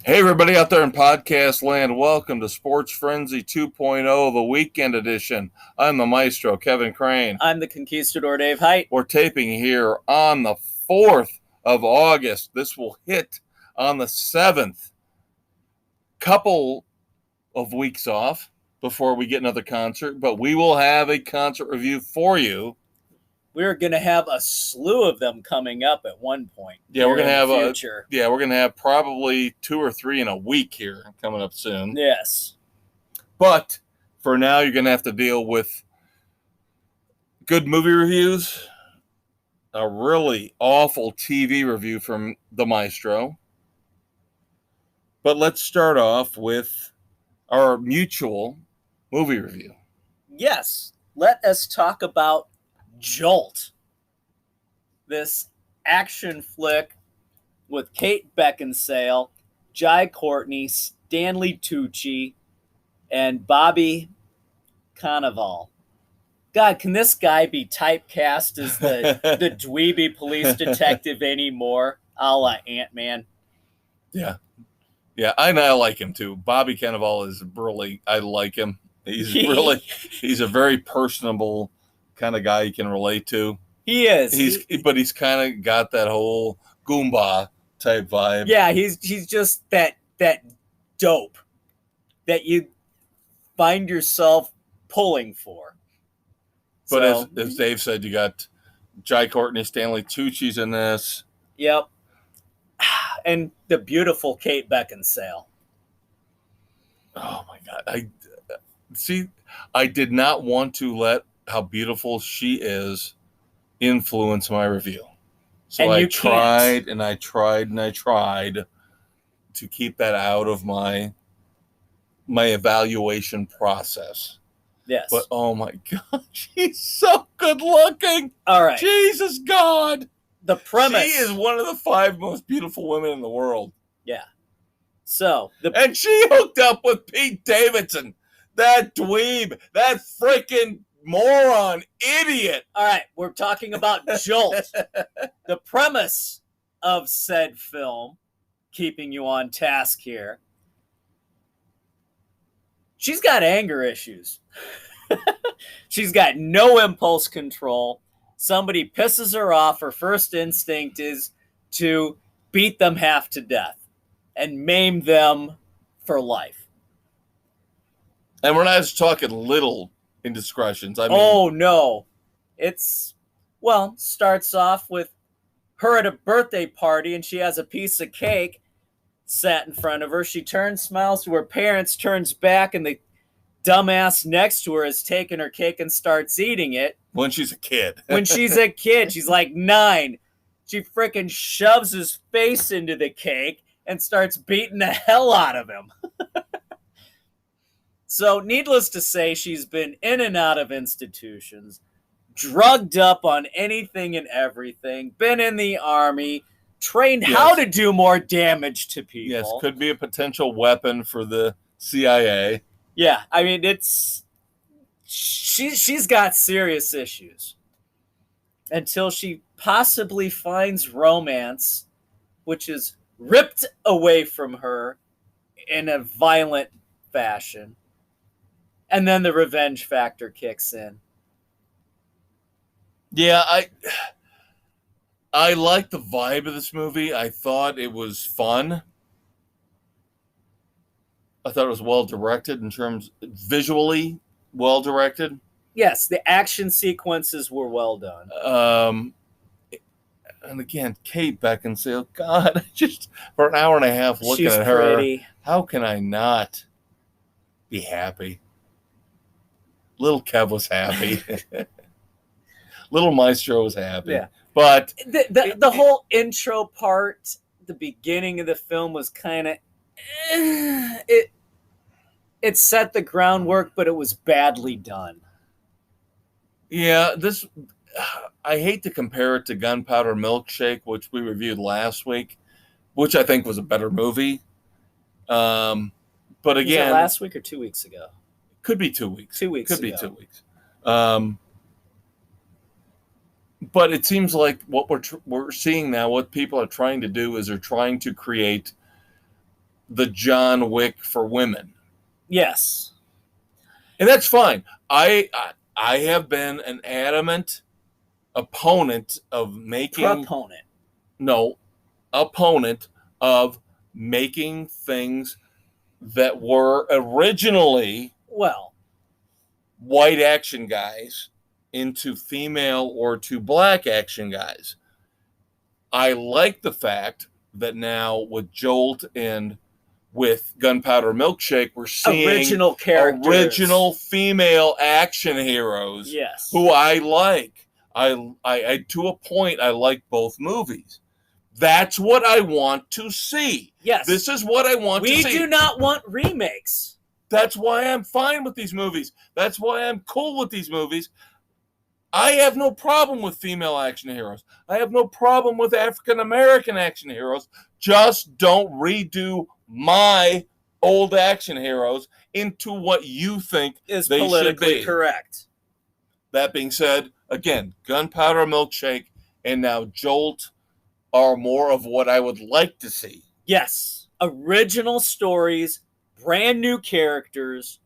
Hey, everybody out there in podcast land, welcome to Sports Frenzy 2.0, the weekend edition. I'm the maestro, Kevin Crane. I'm the conquistador, Dave Height. We're taping here on the 4th of August. This will hit on the 7th. Couple of weeks off before we get another concert, but we will have a concert review for you. We're going to have a slew of them coming up at one point. Yeah, we're going to have future. we're going to have probably 2 or 3 in a week here coming up soon. Yes. But for now, you're going to have to deal with good movie reviews, a really awful TV review from the maestro. But let's start off with our mutual movie review. Yes. Let us talk about Jolt. This action flick with Kate Beckinsale, Jai Courtney, Stanley Tucci, and Bobby Cannavale. God, can this guy be typecast as the dweeby police detective anymore, a la Ant-Man? Yeah. Yeah, I like him too. Bobby Cannavale is really, I like him. He's a very personable kind of guy you can relate to. He is. But he's kind of got that whole Goomba type vibe. Yeah, he's just that dope that you find yourself pulling for. But as Dave said, you got Jai Courtney, Stanley Tucci's in this. Yep. And the beautiful Kate Beckinsale. Oh my God. I did not want to let how beautiful she is influence my review. So I tried to keep that out of my evaluation process. Yes. But oh my God, she's so good looking. All right. Jesus God. The premise. She is one of the 5 most beautiful women in the world. Yeah. So and she hooked up with Pete Davidson. That dweeb, that freaking moron, idiot. All right, we're talking about Jolt. The premise of said film, keeping you on task here. She's got anger issues. She's got no impulse control. Somebody pisses her off. Her first instinct is to beat them half to death and maim them for life. And we're not just talking little indiscretions. I mean, oh, no. Starts off with her at a birthday party, and she has a piece of cake sat in front of her. She turns, smiles to her parents, turns back, and the dumbass next to her has taken her cake and starts eating it. When she's a kid. She's like 9. She freaking shoves his face into the cake and starts beating the hell out of him. So, needless to say, she's been in and out of institutions, drugged up on anything and everything, been in the army, trained how to do more damage to people. Yes, could be a potential weapon for the CIA. Yeah, I mean, she's got serious issues until she possibly finds romance, which is ripped away from her in a violent fashion. And then the revenge factor kicks in. Yeah, I like the vibe of this movie. I thought it was fun. I thought it was well directed in terms visually well directed. Yes, the action sequences were well done. And again, Kate Beckinsale, God, just for an hour and a half looking She's at her, pretty. How can I not be happy? Little Kev was happy. Little Maestro was happy. Yeah. But the whole intro part, the beginning of the film was kind of it set the groundwork, but it was badly done. Yeah, I hate to compare it to Gunpowder Milkshake, which we reviewed last week, which I think was a better movie. But again, was it last week or 2 weeks ago? Could be 2 weeks. 2 weeks. Could be 2 weeks. But it seems like what we're seeing now, what people are trying to do is they're trying to create the John Wick for women. Yes. And that's fine. I have been an adamant opponent of making Proponent. no opponent of making things that were originally Well, white action guys into female or to black action guys. I like the fact that now with Jolt and with Gunpowder Milkshake, we're seeing original characters. original female action heroes Yes. who I like. I to a point, I like both movies. That's what I want to see. Yes. This is what I want to see. We do not want remakes. That's why I'm fine with these movies. That's why I'm cool with these movies. I have no problem with female action heroes. I have no problem with African American action heroes. Just don't redo my old action heroes into what you think Is they politically should be. correct. That being said, again, Gunpowder Milkshake and now Jolt are more of what I would like to see. Yes. Original stories, brand new characters.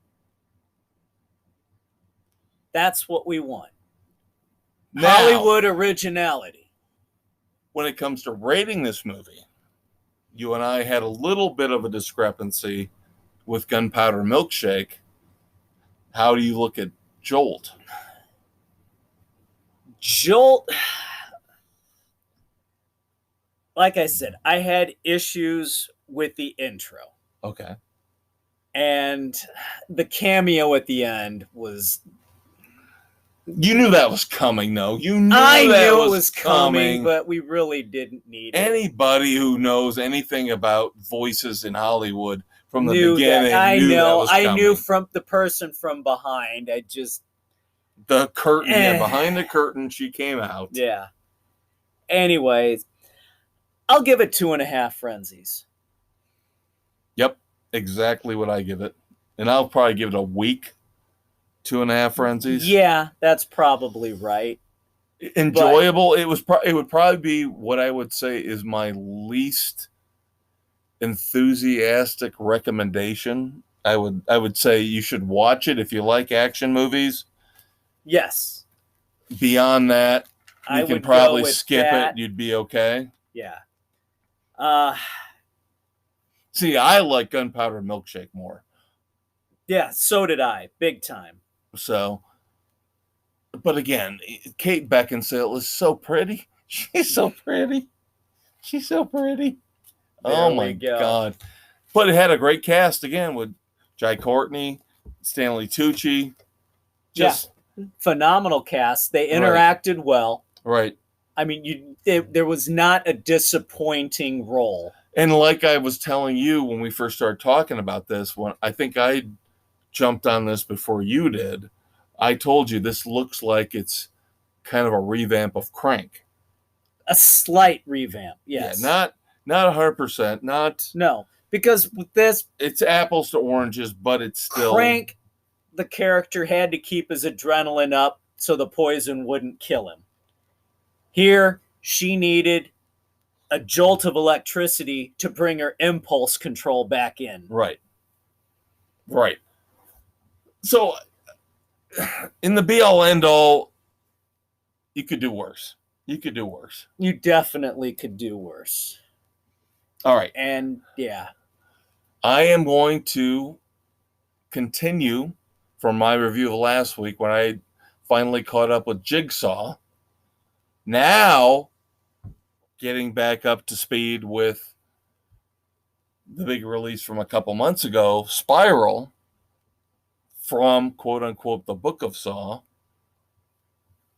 That's what we want. Now, Hollywood originality. when it comes to rating this movie, you and I had a little bit of a discrepancy with Gunpowder Milkshake. How do you look at Jolt? Jolt, like I said, I had issues with the intro. Okay. And the cameo at the end was... You knew that was coming, though. You knew I that knew it was coming, coming, but we really didn't need it. Anybody who knows anything about voices in Hollywood from the Knew beginning that. knew that was coming. I knew from the person from behind. I just... The curtain, yeah, behind the curtain, she came out. Yeah. Anyways, I'll give it 2.5 frenzies. Yep, exactly what I give it. And I'll probably give it a week. 2.5 frenzies. Yeah, that's probably right. Enjoyable. It would probably be what I would say is my least enthusiastic recommendation. I would say you should watch it if you like action movies. Yes. Beyond that, you can probably skip it. You'd be okay. Yeah. See, I like Gunpowder Milkshake more. Yeah, so did I. Big time. So, but again, Kate Beckinsale is so pretty. She's so pretty. She's so pretty. Oh my God. But it had a great cast again with Jai Courtney, Stanley Tucci. Just phenomenal cast. They interacted well. Right. I mean, there was not a disappointing role. And like I was telling you when we first started talking about this, when I think I jumped on this before you did, I told you this looks like it's kind of a revamp of Crank. A slight revamp, yes. Yeah, not 100%, not... No, because with this... It's apples to oranges, but it's still... Crank, the character had to keep his adrenaline up so the poison wouldn't kill him. Here, she needed a jolt of electricity to bring her impulse control back in. Right. Right. So, in the be-all, end-all, you could do worse. You could do worse. You definitely could do worse. All right. And, yeah. I am going to continue from my review of last week when I finally caught up with Jigsaw. Now, getting back up to speed with the big release from a couple months ago, Spiral, from quote-unquote the Book of Saw.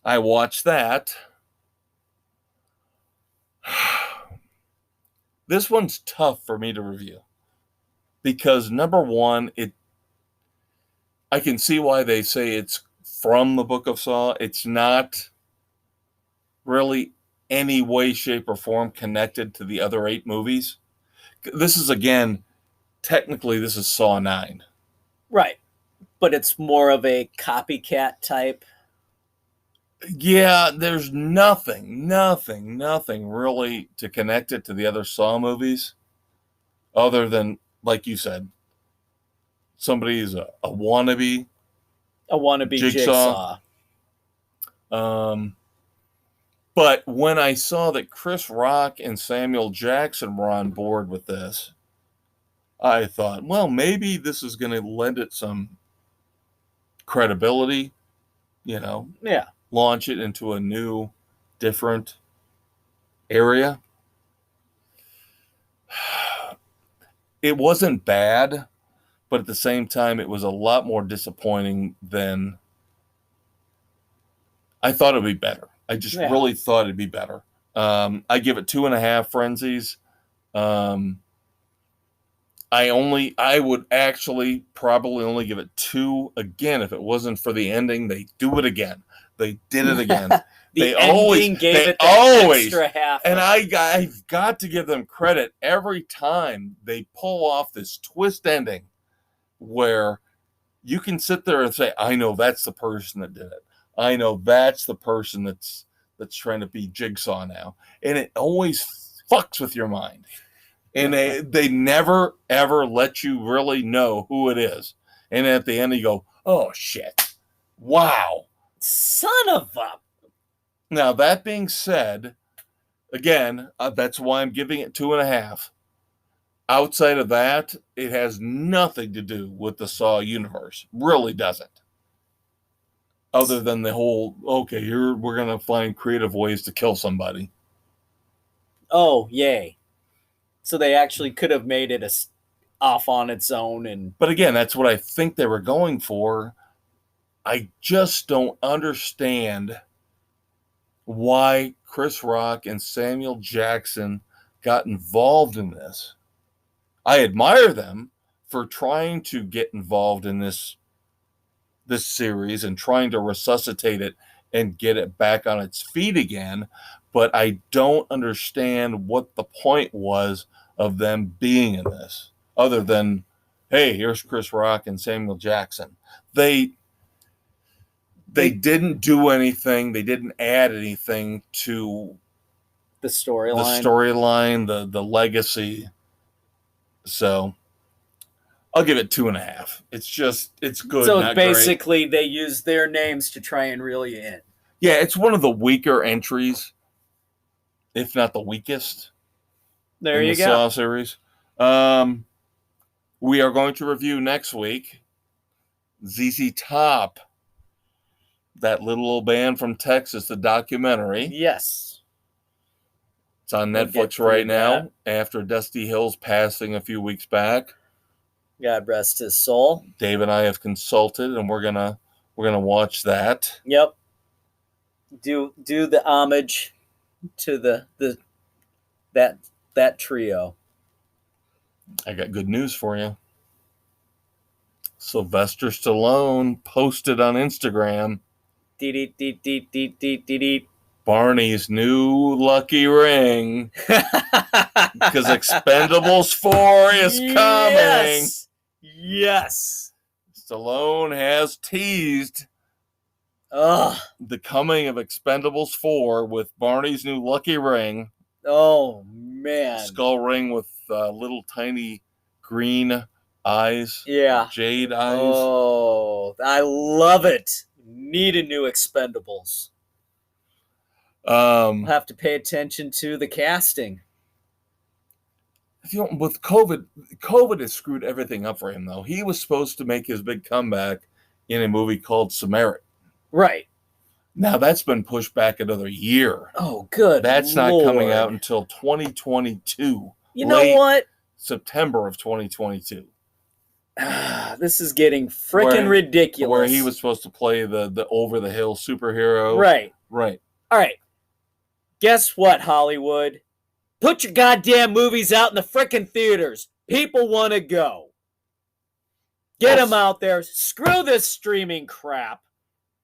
I watched that. This one's tough for me to review because, number one, I can see why they say it's from the Book of Saw. It's not really any way, shape, or form connected to the other 8 movies. This is, again, technically, this is Saw 9. Right. But it's more of a copycat type. Yeah, there's nothing really to connect it to the other Saw movies other than like you said, somebody's a wannabe Jigsaw. But when I saw that Chris Rock and Samuel Jackson were on board with this, I thought, well, maybe this is going to lend it some credibility, Yeah. launch it into a new, different area. It wasn't bad, but at the same time, it was a lot more disappointing than I thought it would be better. I just really thought it'd be better. I give it 2.5 frenzies. I would actually probably only give it 2 again if it wasn't for the ending. They do it again. They did it again. They always gave it the extra half. And I've got to give them credit every time they pull off this twist ending where you can sit there and say, I know that's the person that did it. I know that's the person that's trying to be Jigsaw now. And it always fucks with your mind. And they never, ever let you really know who it is. And at the end, you go, oh, shit. Wow. Son of a... Now, that being said, again, that's why I'm giving it 2.5. Outside of that, it has nothing to do with the Saw universe. Really doesn't. Other than the whole, okay, we're going to find creative ways to kill somebody. Oh, yay. So they actually could have made it off on its own. But again, that's what I think they were going for. I just don't understand why Chris Rock and Samuel Jackson got involved in this. I admire them for trying to get involved in this series and trying to resuscitate it and get it back on its feet again, but I don't understand what the point was of them being in this, other than, hey, here's Chris Rock and Samuel Jackson. They didn't do anything. They didn't add anything to the the legacy. So I'll give it 2.5. It's good. So basically, they use their names to try and reel you in. Yeah, it's one of the weaker entries, if not the weakest. There you go. Saw series. We are going to review next week ZZ Top, that little old band from Texas, the documentary. Yes. It's on Netflix right now after Dusty Hill's passing a few weeks back. God rest his soul. Dave and I have consulted, and we're gonna watch that. Yep. Do the homage to that trio. I got good news for you. Sylvester Stallone posted on Instagram Barney's new lucky ring because Expendables 4 is coming. Yes. Stallone has teased the coming of Expendables 4 with Barney's new lucky ring. Oh, man. Skull ring with little tiny green eyes. Yeah. Jade eyes. Oh, I love it. Need a new Expendables. We'll have to pay attention to the casting. With COVID has screwed everything up for him, though. He was supposed to make his big comeback in a movie called Samaritan. Right. Now that's been pushed back another year. Oh, good. That's not coming out until 2022. You know what? September of 2022. This is getting freaking ridiculous. Where he was supposed to play the over-the-hill superhero. Right. Right. All right. Guess what, Hollywood? Put your goddamn movies out in the freaking theaters. People want to go. Get them out there. Screw this streaming crap.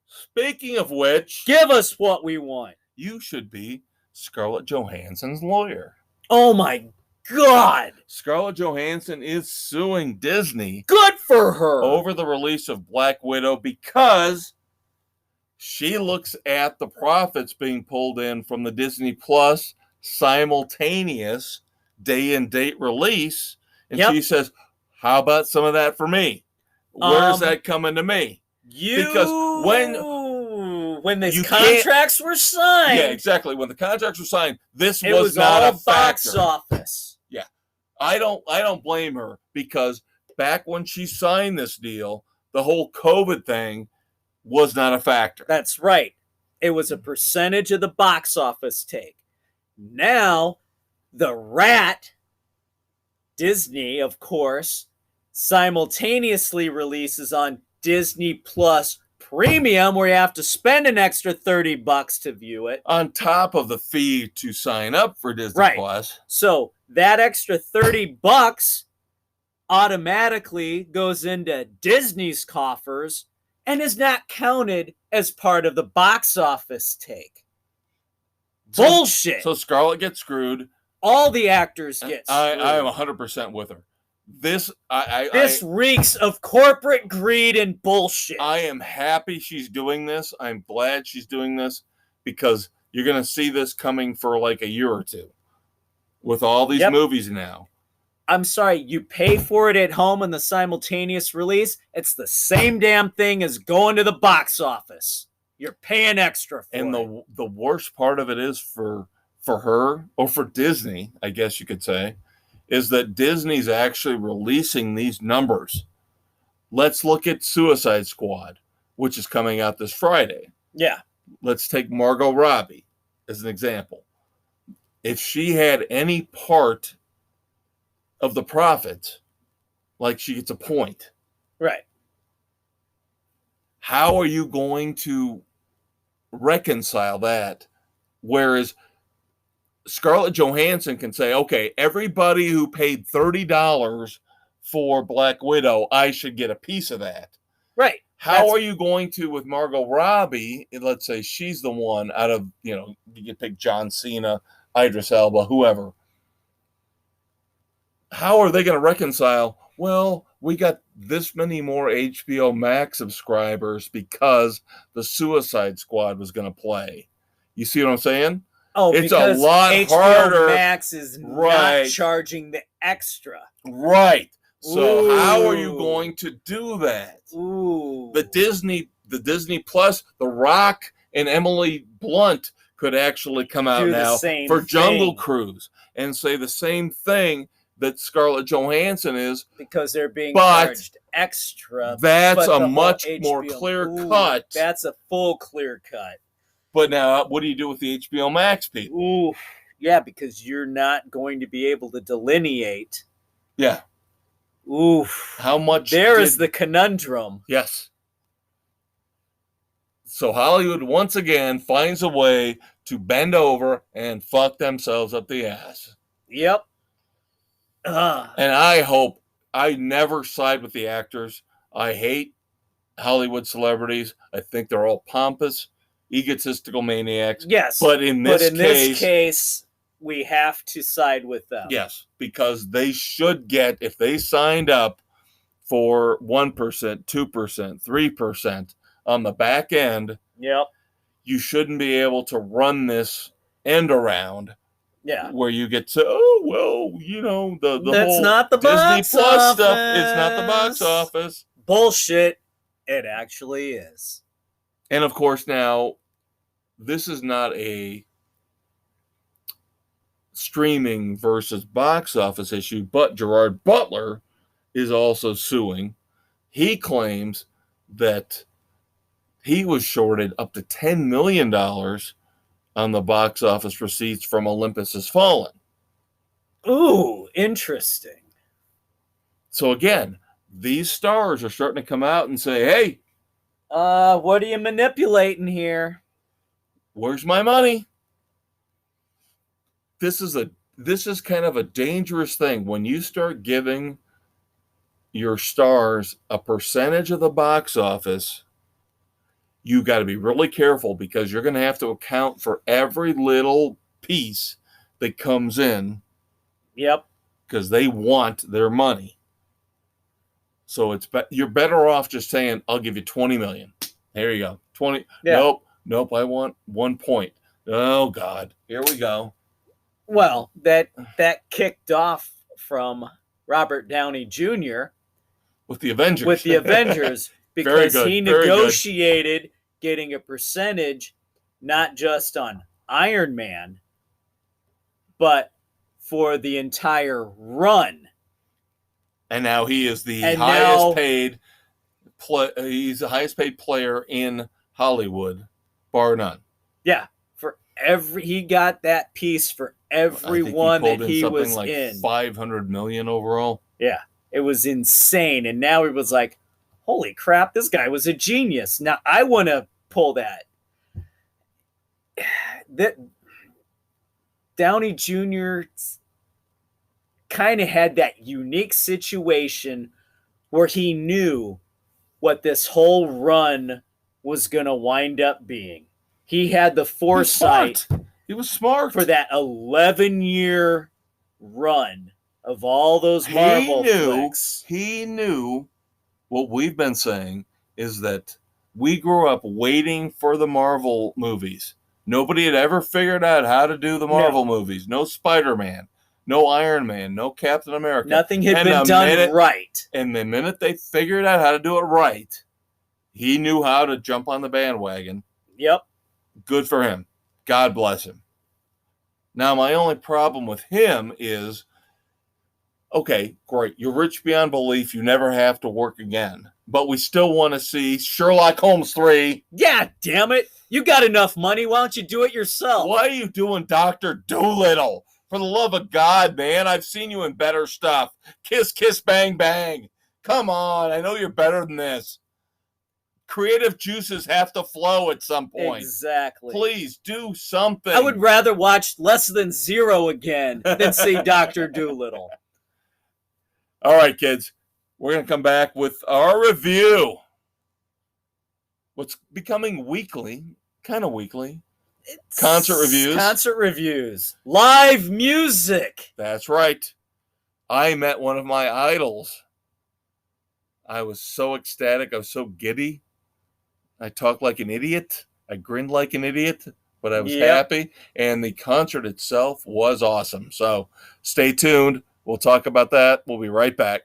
Speaking of which, give us what we want. You should be Scarlett Johansson's lawyer. Oh my God. Scarlett Johansson is suing Disney. Good for her. Over the release of Black Widow because she looks at the profits being pulled in from the Disney Plus simultaneous day and date release. And she says, How about some of that for me? Where's that coming to me? Because when these you contracts were signed, yeah, exactly. When the contracts were signed, this it was not all a factor. box office. Yeah, I don't blame her, because back when she signed this deal, the whole COVID thing was not a factor. That's right. It was a percentage of the box office take. Now, the rat, Disney, of course, simultaneously releases on Disney Plus Premium, where you have to spend an extra $30 to view it. On top of the fee to sign up for Disney Plus. So that extra $30 automatically goes into Disney's coffers and is not counted as part of the box office take. Bullshit. So Scarlett gets screwed. All the actors get screwed. I am 100% with her. This reeks of corporate greed and bullshit. I am happy she's doing this. I'm glad she's doing this, because you're going to see this coming for like a year or two with all these movies now. I'm sorry, you pay for it at home in the simultaneous release. It's the same damn thing as going to the box office. You're paying extra for it. And the worst part of it is for her, or for Disney, I guess you could say, is that Disney's actually releasing these numbers. Let's look at Suicide Squad, which is coming out this Friday. Yeah. Let's take Margot Robbie as an example. If she had any part of the profit, like she gets a point. Right. How are you going to reconcile that? Whereas Scarlett Johansson can say, okay, everybody who paid $30 for Black Widow, I should get a piece of that. Right. How are you going to, with Margot Robbie, let's say she's the one out of, you can pick John Cena, Idris Elba, whoever. How are they going to reconcile, well, we got this many more HBO Max subscribers because the Suicide Squad was going to play? You see what I'm saying? Oh, it's a lot HBO harder. Max is not charging the extra. Right. So how are you going to do that? Ooh. The Disney Plus, The Rock and Emily Blunt could actually come out now for Jungle Cruise and say the same thing that Scarlett Johansson is, because they're being charged extra. That's a much more clear cut. That's a full clear cut. But now, what do you do with the HBO Max people? Ooh, yeah, because you're not going to be able to delineate. Yeah. Oof. How much? There is the conundrum. Yes. So Hollywood once again finds a way to bend over and fuck themselves up the ass. Yep. And I never side with the actors. I hate Hollywood celebrities. I think they're all pompous, egotistical maniacs. Yes. But in this case, we have to side with them. Yes, because they should get, if they signed up for 1%, 2%, 3% on the back end, yep, you shouldn't be able to run this end around. Yeah. Where you get to, oh, well, the That's whole not the Disney box Plus office stuff. It's not the box office. Bullshit. It actually is. And of course, now, this is not a streaming versus box office issue, but Gerard Butler is also suing. He claims that he was shorted up to $10 million on the box office receipts from Olympus Has Fallen. Ooh, interesting. So again, these stars are starting to come out and say, hey, what are you manipulating here? Where's my money? This is kind of a dangerous thing when you start giving your stars a percentage of the box office. You got to be really careful, because you're going to have to account for every little piece that comes in. Yep. Because they want their money. So you're better off just saying, I'll give you $20 million. There you go. 20. Yeah. Nope. I want 1 point. Oh God. Here we go. Well, that kicked off from Robert Downey Jr. with the Avengers. Because good, he negotiated getting a percentage not just on Iron Man, but for the entire run. And now he is the highest paid. He's the highest paid player in Hollywood, bar none. Yeah, he got that piece for everyone that he was like in. $500 million overall. Yeah, it was insane. And now he was like, holy crap, this guy was a genius. Now I want to pull that. Downey Jr. kind of had that unique situation where he knew what this whole run was going to wind up being. He had the foresight. He was smart for that 11-year run of all those Marvel flicks. He knew what we've been saying is that we grew up waiting for the Marvel movies. Nobody had ever figured out how to do the Marvel movies. No Spider-Man, no Iron Man, no Captain America. Nothing had been done right. And the minute they figured out how to do it right, he knew how to jump on the bandwagon. Yep. Good for him. God bless him. Now, my only problem with him is, okay, great. You're rich beyond belief. You never have to work again. But we still want to see Sherlock Holmes 3. Yeah, damn it. You got enough money. Why don't you do it yourself? Why are you doing Dr. Dolittle? For the love of God, man. I've seen you in better stuff. Kiss, kiss, bang, bang. Come on. I know you're better than this. Creative juices have to flow at some point. Exactly. Please do something. I would rather watch Less Than Zero again than see Dr. Dolittle. All right, kids. We're going to come back with our review. What's becoming weekly, kind of weekly. Concert reviews. Concert reviews. Live music. That's right. I met one of my idols. I was so ecstatic. I was so giddy. I talked like an idiot. I grinned like an idiot, but I was happy. And the concert itself was awesome. So stay tuned. We'll talk about that. We'll be right back.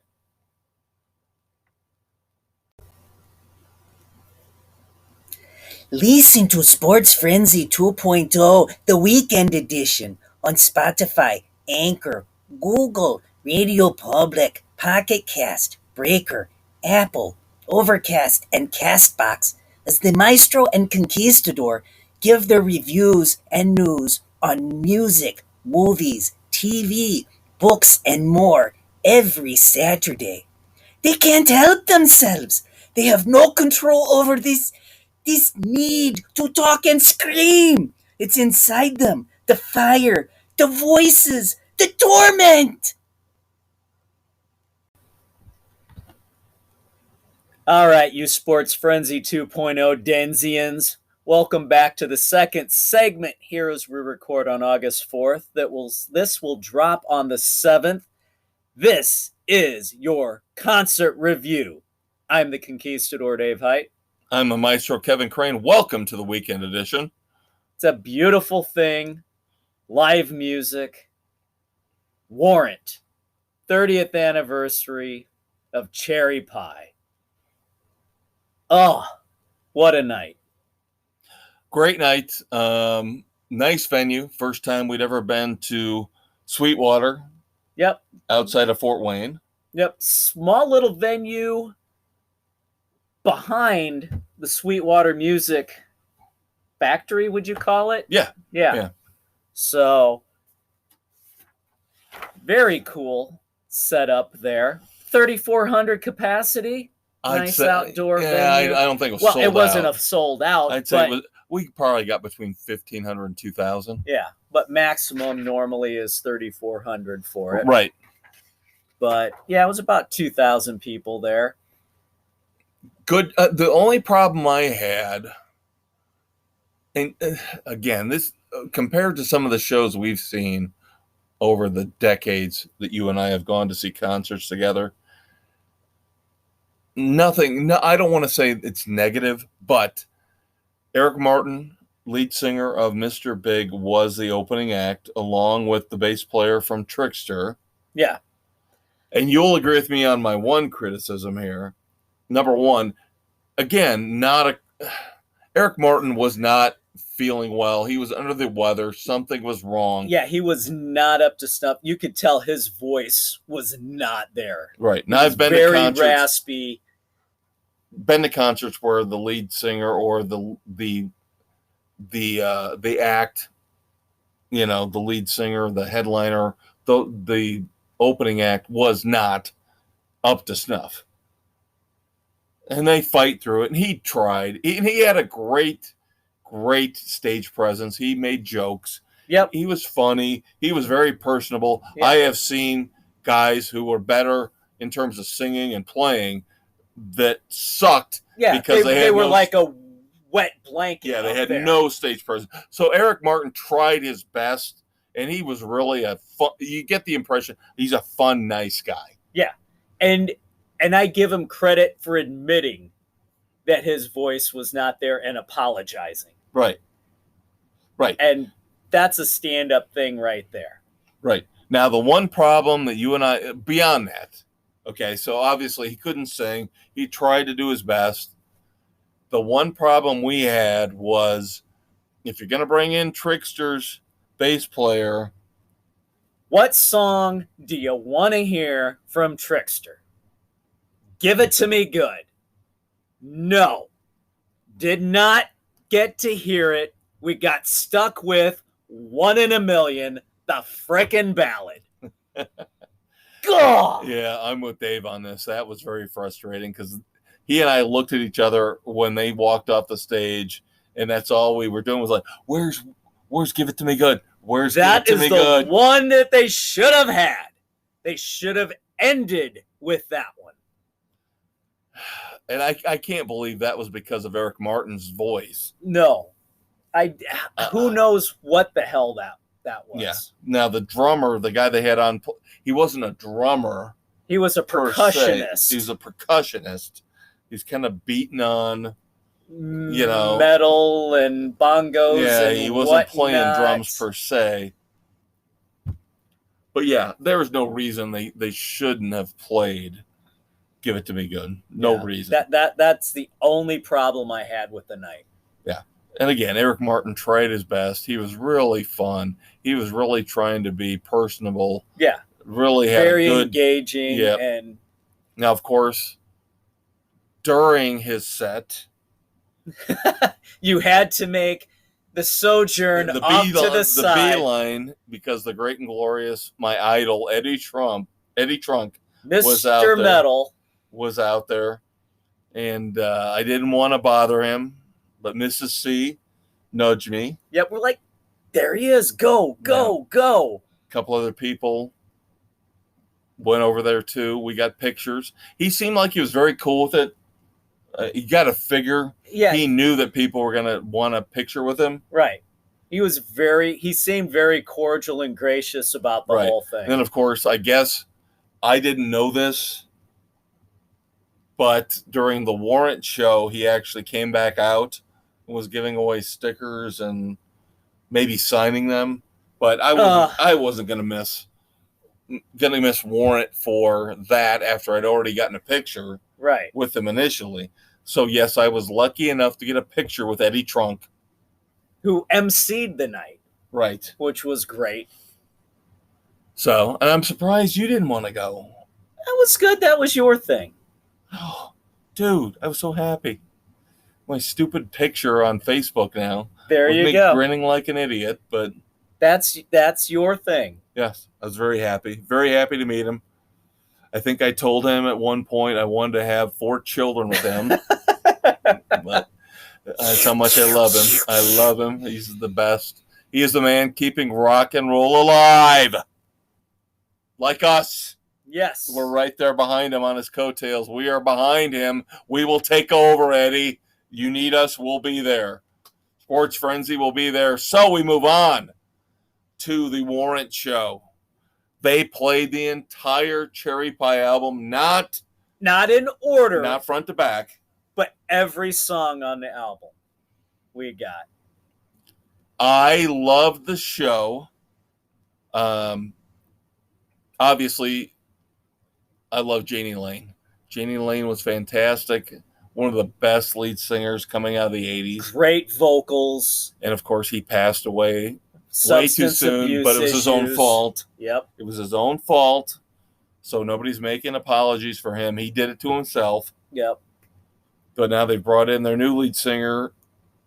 Listen to Sports Frenzy 2.0, the weekend edition, on Spotify, Anchor, Google, Radio Public, Pocket Cast, Breaker, Apple, Overcast, and Castbox, as the Maestro and Conquistador give their reviews and news on music, movies, TV, books, and more every Saturday. They can't help themselves. They have no control over this need to talk and scream. It's inside them. The fire, the voices, the torment. All right, you Sports Frenzy 2.0 Denzians. Welcome back to the second segment here as we record on August 4th. This will drop on the 7th. This is your concert review. I'm the Conquistador Dave Height. I'm the Maestro Kevin Crane. Welcome to the weekend edition. It's a beautiful thing. Live music. Warrant. 30th anniversary of Cherry Pie. Oh, what a night. Great night. Nice venue. First time we'd ever been to Sweetwater. Yep. Outside of Fort Wayne. Yep. Small little venue behind the Sweetwater Music Factory, would you call it? Yeah. So, very cool setup there. 3,400 capacity. Nice outdoor venue. I don't think it was sold out. Well, it wasn't sold out. I'd say we probably got between 1,500 and 2,000. Yeah, but maximum normally is 3,400 for it. Right. But, yeah, it was about 2,000 people there. Good. The only problem I had, and again, this compared to some of the shows we've seen over the decades that you and I have gone to see concerts together, I don't want to say it's negative, but Eric Martin, lead singer of Mr. Big, was the opening act, along with the bass player from Trickster. Yeah. And you'll agree with me on my one criticism here. Number one, again, Eric Martin was not feeling well. He was under the weather. Something was wrong. Yeah, he was not up to snuff. You could tell his voice was not there. Right. Now I've been very to concerts. raspy. Been to concerts where the lead singer or the act, you know, the lead singer, the headliner, the opening act was not up to snuff. And they fight through it, and he tried. He had a great stage presence. He made jokes. Yep. He was funny. He was very personable. Yep. I have seen guys who were better in terms of singing and playing that sucked because they were like a wet blanket. Yeah, they had no stage presence. So Eric Martin tried his best, and he was really you get the impression he's a fun, nice guy. Yeah. And I give him credit for admitting that his voice was not there and apologizing. Right. And that's a stand-up thing right there. Right. Now, the one problem that you and I, beyond that, okay, so obviously he couldn't sing. He tried to do his best. The one problem we had was, if you're going to bring in Trickster's bass player, what song do you want to hear from Trickster? Give it to me good. No. Did not get to hear it. We got stuck with One in a Million, the frickin' ballad. God! Yeah, I'm with Dave on this. That was very frustrating because he and I looked at each other when they walked off the stage, and that's all we were doing was like, where's Give It To Me Good? Where's Give It To Me Good? That is the one that they should have had. They should have ended with that one. And I can't believe that was because of Eric Martin's voice. No. Who knows what the hell that was. Yeah. Now, the drummer, the guy they had on, he wasn't a drummer. He was a percussionist. He was a percussionist. He's kind of beating on, you know, metal and bongos. Yeah, and he wasn't playing drums per se. But yeah, there was no reason they shouldn't have played Give It To Me Good. No reason. That's the only problem I had with the night. Yeah. And again, Eric Martin tried his best. He was really fun. He was really trying to be personable. Yeah. Really had very a good, engaging. Yep. And now, of course, during his set, you had to make the sojourn off to the side. The beeline, because the great and glorious, my idol, Eddie Trunk, Mr. Metal, was out there. And I didn't want to bother him, but Mrs. C nudged me. Yep, we're like, there he is. Go. A couple other people went over there too. We got pictures. He seemed like he was very cool with it. You got to figure he knew that people were going to want a picture with him. Right. He seemed very cordial and gracious about the whole thing. And then, of course, I guess I didn't know this, but during the Warrant show, he actually came back out and was giving away stickers and maybe signing them. But I wasn't going to miss Warrant for that after I'd already gotten a picture with him initially. So, yes, I was lucky enough to get a picture with Eddie Trunk, who emceed the night. Right. Which was great. So, and I'm surprised you didn't want to go. That was good. That was your thing. Oh, dude, I was so happy. My stupid picture on Facebook now. There you go. Grinning like an idiot, but that's your thing. Yes, I was very happy. Very happy to meet him. I think I told him at one point I wanted to have 4 children with him. But that's how much I love him. I love him. He's the best. He is the man keeping rock and roll alive. Like us. Yes. We're right there behind him on his coattails. We are behind him. We will take over, Eddie. You need us, we'll be there. Sports Frenzy will be there. So we move on to the Warrant show. They played the entire Cherry Pie album, not in order, not front to back, but every song on the album we got. I loved the show. Obviously, I love Janie Lane. Janie Lane was fantastic. One of the best lead singers coming out of the 80s. Great vocals. And of course, he passed away way too Substance soon, abuse but it was his own issues. fault. Yep. It was his own fault. So nobody's making apologies for him. He did it to himself. Yep. But now they've brought in their new lead singer.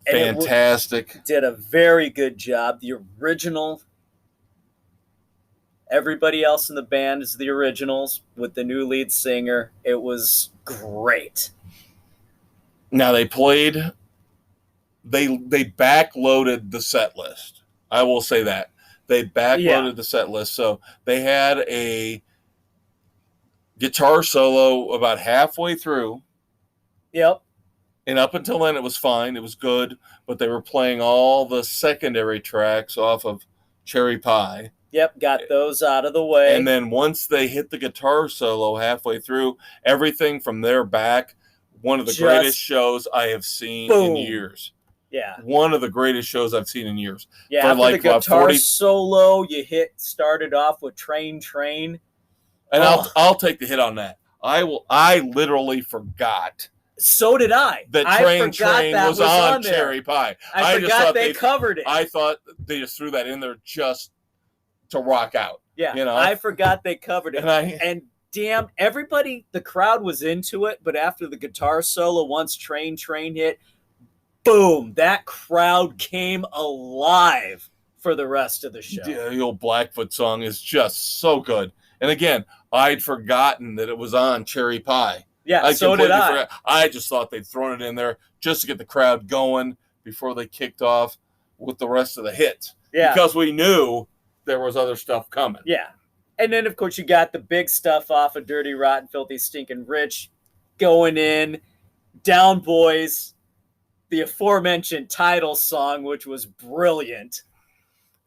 And Fantastic. did a very good job. The original, everybody else in the band is the originals with the new lead singer. It was great. Now they played, they backloaded the set list. I will say that. They backloaded the set list. So they had a guitar solo about halfway through. Yep. And up until then, it was fine. It was good. But they were playing all the secondary tracks off of Cherry Pie. Yep, got those out of the way. And then once they hit the guitar solo halfway through, everything from there back, one of the greatest shows I have seen in years. Yeah. One of the greatest shows I've seen in years. Yeah, after the guitar solo, you started off with Train. And I'll take the hit on that. I literally forgot. So did I. That Train was on Cherry Pie. I forgot they covered it. I thought they just threw that in there just to rock out. Yeah, you know? I forgot they covered it. And damn, everybody, the crowd was into it, but after the guitar solo, once Train hit, boom, that crowd came alive for the rest of the show. Yeah, the old Blackfoot song is just so good. And again, I'd forgotten that it was on Cherry Pie. Yeah, so did I. Forgot. I just thought they'd thrown it in there just to get the crowd going before they kicked off with the rest of the hits. Yeah. Because we knew there was other stuff coming. Yeah. And then, of course, you got the big stuff off of Dirty, Rotten, Filthy, Stinking Rich going in. Down Boys, the aforementioned title song, which was brilliant.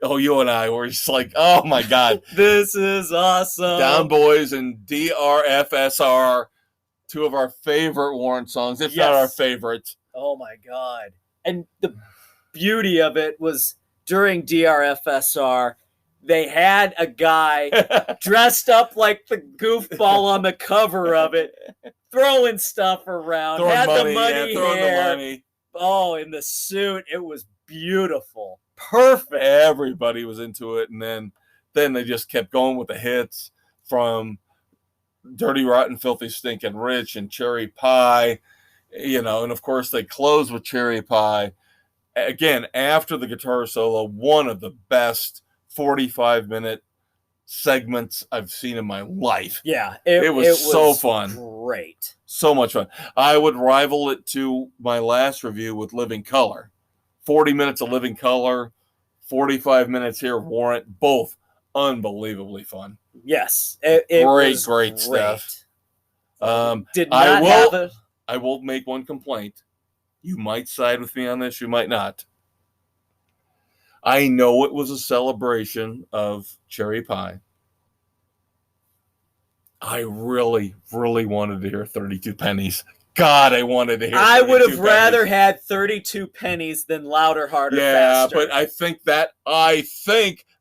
Oh, you and I were just like, oh, my God. This is awesome. Down Boys and DRFSR, two of our favorite Warrant songs, if not our favorites. Oh, my God. And the beauty of it was during DRFSR, they had a guy dressed up like the goofball on the cover of it, throwing stuff around, had the money. Oh, in the suit. It was beautiful. Perfect. Everybody was into it, and then they just kept going with the hits from Dirty, Rotten, Filthy, Stinking Rich and Cherry Pie, and of course they closed with Cherry Pie. Again, after the guitar solo, one of the best 45-minute segments I've seen in my life. Yeah, it was so fun. Great. So much fun. I would rival it to my last review with Living Color. 40 minutes of Living Color, 45 minutes here of Warrant, both unbelievably fun. Yes, it was great stuff. I will make one complaint. You might side with me on this, you might not. I know it was a celebration of Cherry Pie. I really, really wanted to hear 32 pennies. God, I wanted to hear 32 I would have pennies. rather had 32 pennies than Louder, Harder, Faster. Yeah, but I think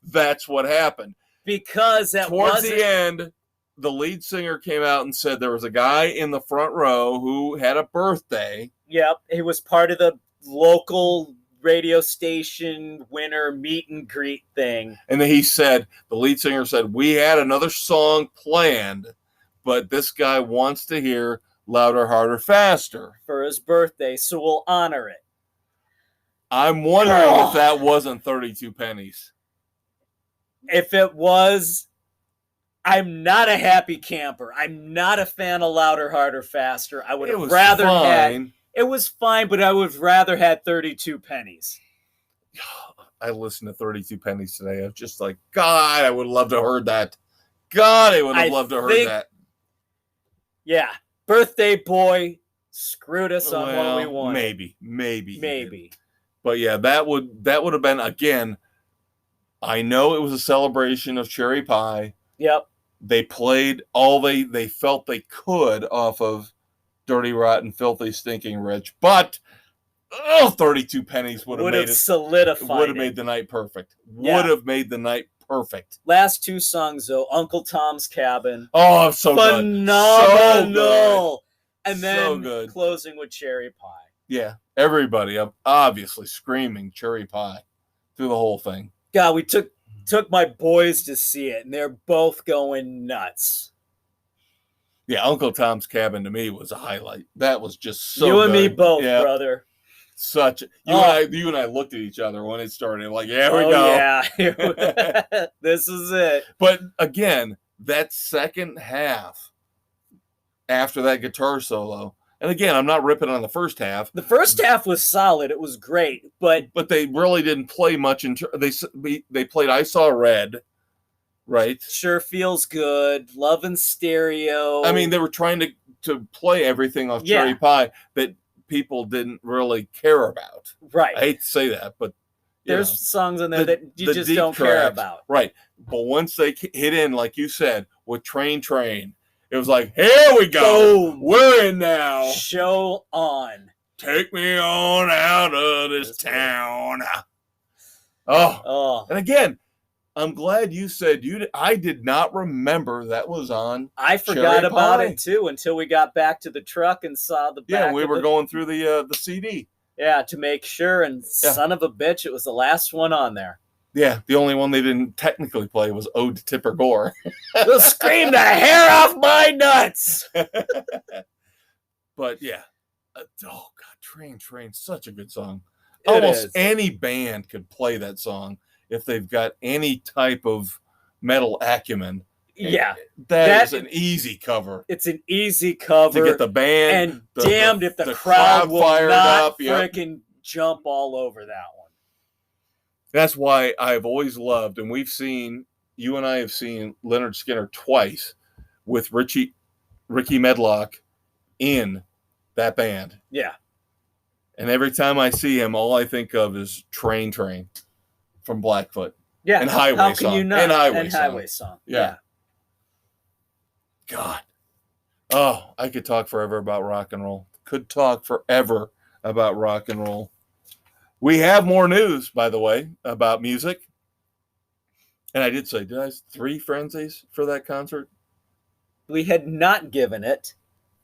that's what happened. Because towards the end, the lead singer came out and said there was a guy in the front row who had a birthday. Yep, he was part of the local radio station winner meet and greet thing. And then the lead singer said, we had another song planned, but this guy wants to hear Louder, Harder, Faster for his birthday, so we'll honor it. I'm wondering if that wasn't 32 pennies. If it was, I'm not a happy camper. I'm not a fan of Louder, Harder, Faster. I would have rather had. It was fine, but I would have rather had 32 pennies. I listened to 32 pennies today. I was just like, God, I would love to have heard that. God, I would have loved to have heard that. Yeah. Birthday boy screwed us on what we wanted. Maybe. But yeah, that would have been, again, I know it was a celebration of Cherry Pie. Yep. They played all they felt they could off of Dirty, Rotten, Filthy, Stinking Rich, but 32 pennies would have made it solidified. Would have made the night perfect. Would have made the night perfect. Last two songs though, Uncle Tom's Cabin, Oh, so phenomenal. good. And So then good. closing with Cherry Pie. Yeah, everybody obviously screaming Cherry Pie through the whole thing. God, we took my boys to see it, and they're both going nuts. Yeah, Uncle Tom's Cabin to me was a highlight. That was just so you and me good. both, Yeah. brother. You and I looked at each other when it started. Like, yeah, we go. Yeah, this is it. But again, that second half after that guitar solo, and again, I'm not ripping on the first half. The first half was solid. It was great, but they really didn't play much. They played "I Saw Red," right? Sure Feels Good, Love in Stereo. I mean, they were trying to play everything off Cherry Pie that people didn't really care about. Right. I hate to say that, but there's songs in there that you just don't care about. Right. But once they hit in, like you said, with Train, it was like, here we go. Boom. We're in now. Show on. Take me on out of this town. Oh. And again, I'm glad you said I did not remember that was on. I forgot about it too until we got back to the truck and saw the back. Yeah, we were going through the CD. Yeah, to make sure. And son of a bitch, it was the last one on there. Yeah, the only one they didn't technically play was Ode to Tipper Gore. They'll scream the hair off my nuts. But yeah. Oh God, Train, such a good song. Almost any band could play that song if they've got any type of metal acumen. Yeah. That is an easy cover. It's an easy cover. To get the band. And damned if the crowd will not freaking jump all over that one. That's why I've always loved, and you and I have seen Leonard Skinner twice with Ricky Medlock in that band. Yeah. And every time I see him, all I think of is Train from Blackfoot. Yeah. And Highway How Song. can you not? And Highway Song. Yeah. God. Oh, I could talk forever about rock and roll. Could talk forever about rock and roll. We have more news, by the way, about music. And I did say, did I have 3 frenzies for that concert? We had not given it.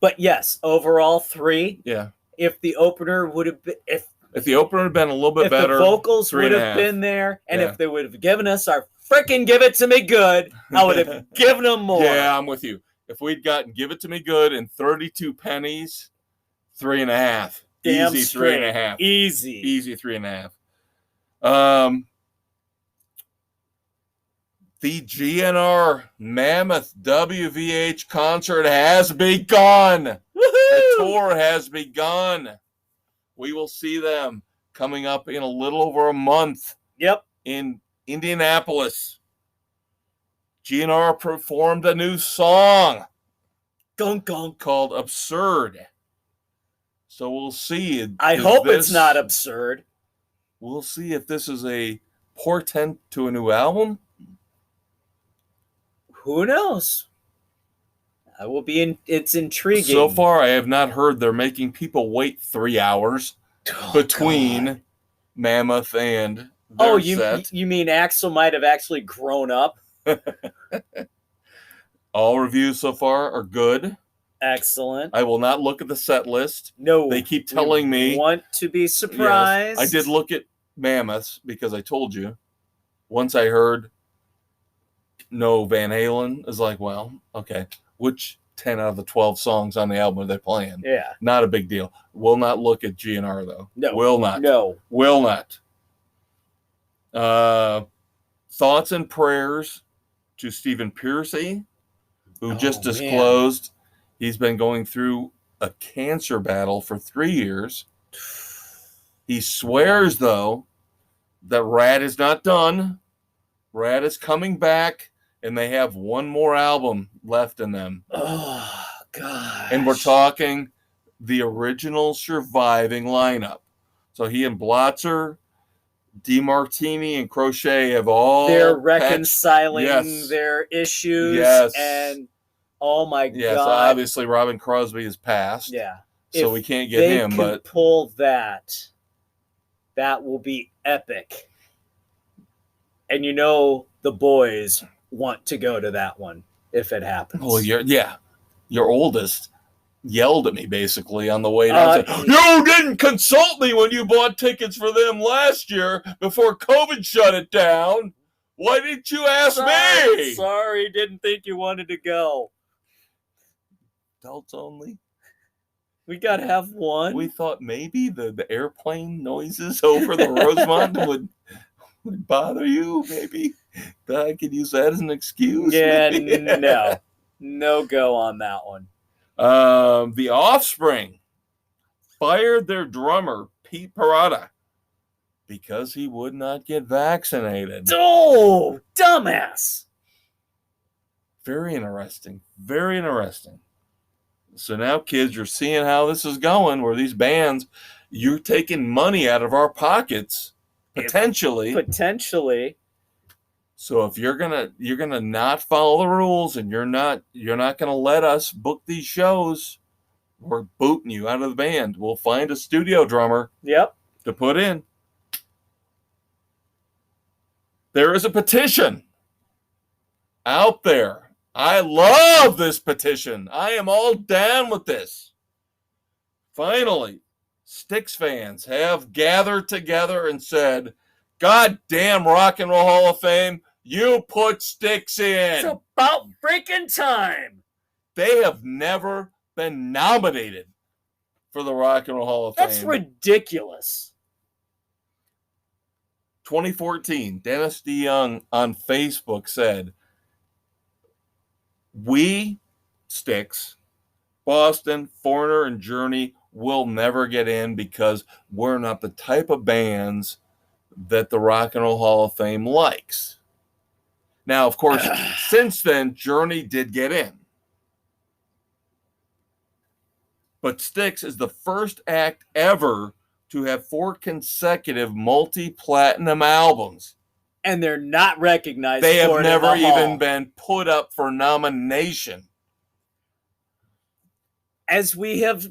But yes, overall 3. Yeah. If the opener would have been... If the opener had been a little bit better, if the vocals would have been there, and if they would have given us our frickin' Give It To Me Good, I would have given them more. Yeah, I'm with you. If we'd gotten Give It To Me Good and 32 pennies, 3.5. Damn easy straight. 3.5. Easy 3.5. The GNR Mammoth WVH concert has begun. Woohoo! The tour has begun. We will see them coming up in a little over a month. Yep. In Indianapolis. GNR performed a new song. Gunk gunk. Called Absurd. So we'll see. I hope it's not absurd. We'll see if this is a portent to a new album. Who knows? It's intriguing. So far, I have not heard they're making people wait 3 hours between Mammoth and their set. You mean Axl might have actually grown up? All reviews so far are good. Excellent. I will not look at the set list. No. They keep telling me. Want to be surprised. Yes, I did look at Mammoth's because I told you. Once I heard no Van Halen, is like, well, okay. Which 10 out of the 12 songs on the album are they playing? Yeah. Not a big deal. Will not look at GNR, though. No. Will not. No. Will not. Thoughts and prayers to Stephen Pearcy, who just disclosed he's been going through a cancer battle for 3 years. He swears, though, that Rad is not done. Rad is coming back, and they have one more album left in them. Oh, God. And we're talking the original surviving lineup. So he and Blotzer, DeMartini, and Crochet have all... They're reconciling their issues. Yes. And, oh, my God. Yes, obviously Robin Crosby is passed. Yeah. So if we can't get him, but... pull that will be epic. And the boys want to go to that one if it happens. Well, your oldest yelled at me basically on the way down. Said, you didn't consult me when you bought tickets for them last year before COVID shut it down. Why didn't you ask me? Sorry, didn't think you wanted to go. Adults only. We gotta have one. We thought maybe the airplane noises over the Rosemont would bother you. Maybe that I could use that as an excuse. Yeah, no go on that one. The Offspring fired their drummer Pete Parada because he would not get vaccinated. Oh, dumbass! Very interesting. Very interesting. So now, kids, you're seeing how this is going, where these bands, you're taking money out of our pockets, potentially. Potentially. So if you're gonna not follow the rules and you're not gonna let us book these shows, we're booting you out of the band. We'll find a studio drummer. Yep. To put in. There is a petition out there. I love this petition. I am all down with this. Finally, Styx fans have gathered together and said, God damn Rock and Roll Hall of Fame, you put Styx in. It's about freaking time. They have never been nominated for the Rock and Roll Hall of Fame. That's ridiculous. 2014, Dennis DeYoung on Facebook said, we, Styx, Boston, Foreigner, and Journey will never get in because we're not the type of bands that the Rock and Roll Hall of Fame likes. Now, of course, since then, Journey did get in. But Styx is the first act ever to have 4 consecutive multi-platinum albums. And they're not recognized. They have for it never in the hall. even been put up for nomination. As we have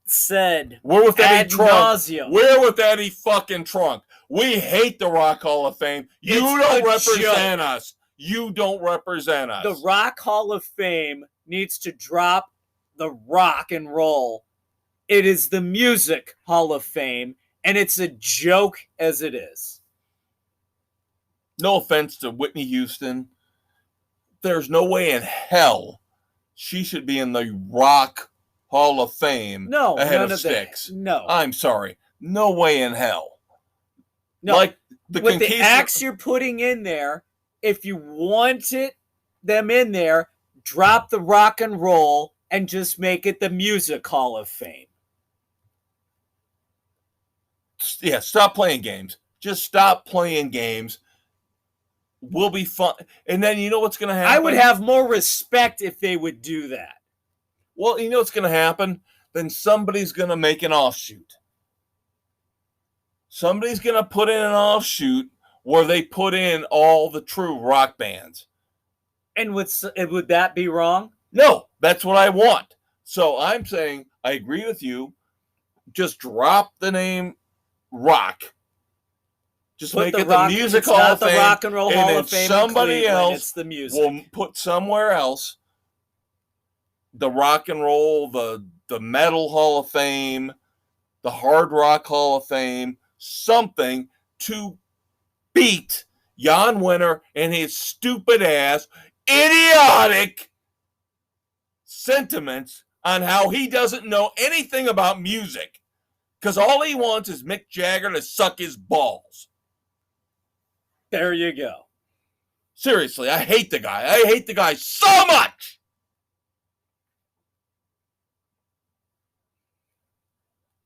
said, We're with Eddie ad Trunk. nauseum. We're with Eddie fucking Trunk. We hate the Rock Hall of Fame. You don't represent us. You don't represent us. The Rock Hall of Fame needs to drop the rock and roll. It is the Music Hall of Fame, and it's a joke as it is. No offense to Whitney Houston. There's no way in hell she should be in the Rock Hall of Fame ahead of Styx. No. I'm sorry. No way in hell. No. Like with the acts you're putting in there, if you wanted them in there, drop the rock and roll and just make it the Music Hall of Fame. Yeah, stop playing games. Just stop playing games. We'll be fun. And then you know what's going to happen? I would have more respect if they would do that. Well, you know what's going to happen? Then somebody's going to make an offshoot. Somebody's going to put in an offshoot where they put in all the true rock bands. And would that be wrong? No, that's what I want. So I'm saying I agree with you. Just drop the name Rock. Just make it the Music Hall of Fame. It's not the Rock and Roll Hall of Fame. Somebody else it's the music. will put somewhere else the Rock and Roll, the Metal Hall of Fame, the Hard Rock Hall of Fame, something to beat Jan Winter and his stupid ass, idiotic sentiments on how he doesn't know anything about music. Because all he wants is Mick Jagger to suck his balls. There you go. Seriously, I hate the guy. I hate the guy so much.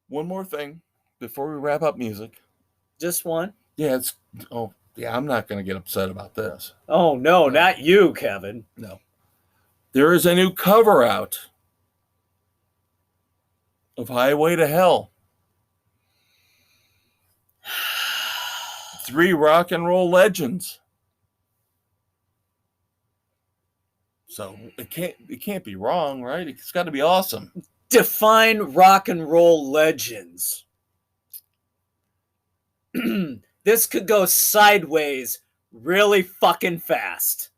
One more thing before we wrap up music. Just one? Yeah, I'm not going to get upset about this. Oh, no, not you, Kevin. No. There is a new cover out of Highway to Hell. 3 rock and roll legends. So it can't be wrong, right? It's got to be awesome. Define rock and roll legends. This could go sideways really fucking fast.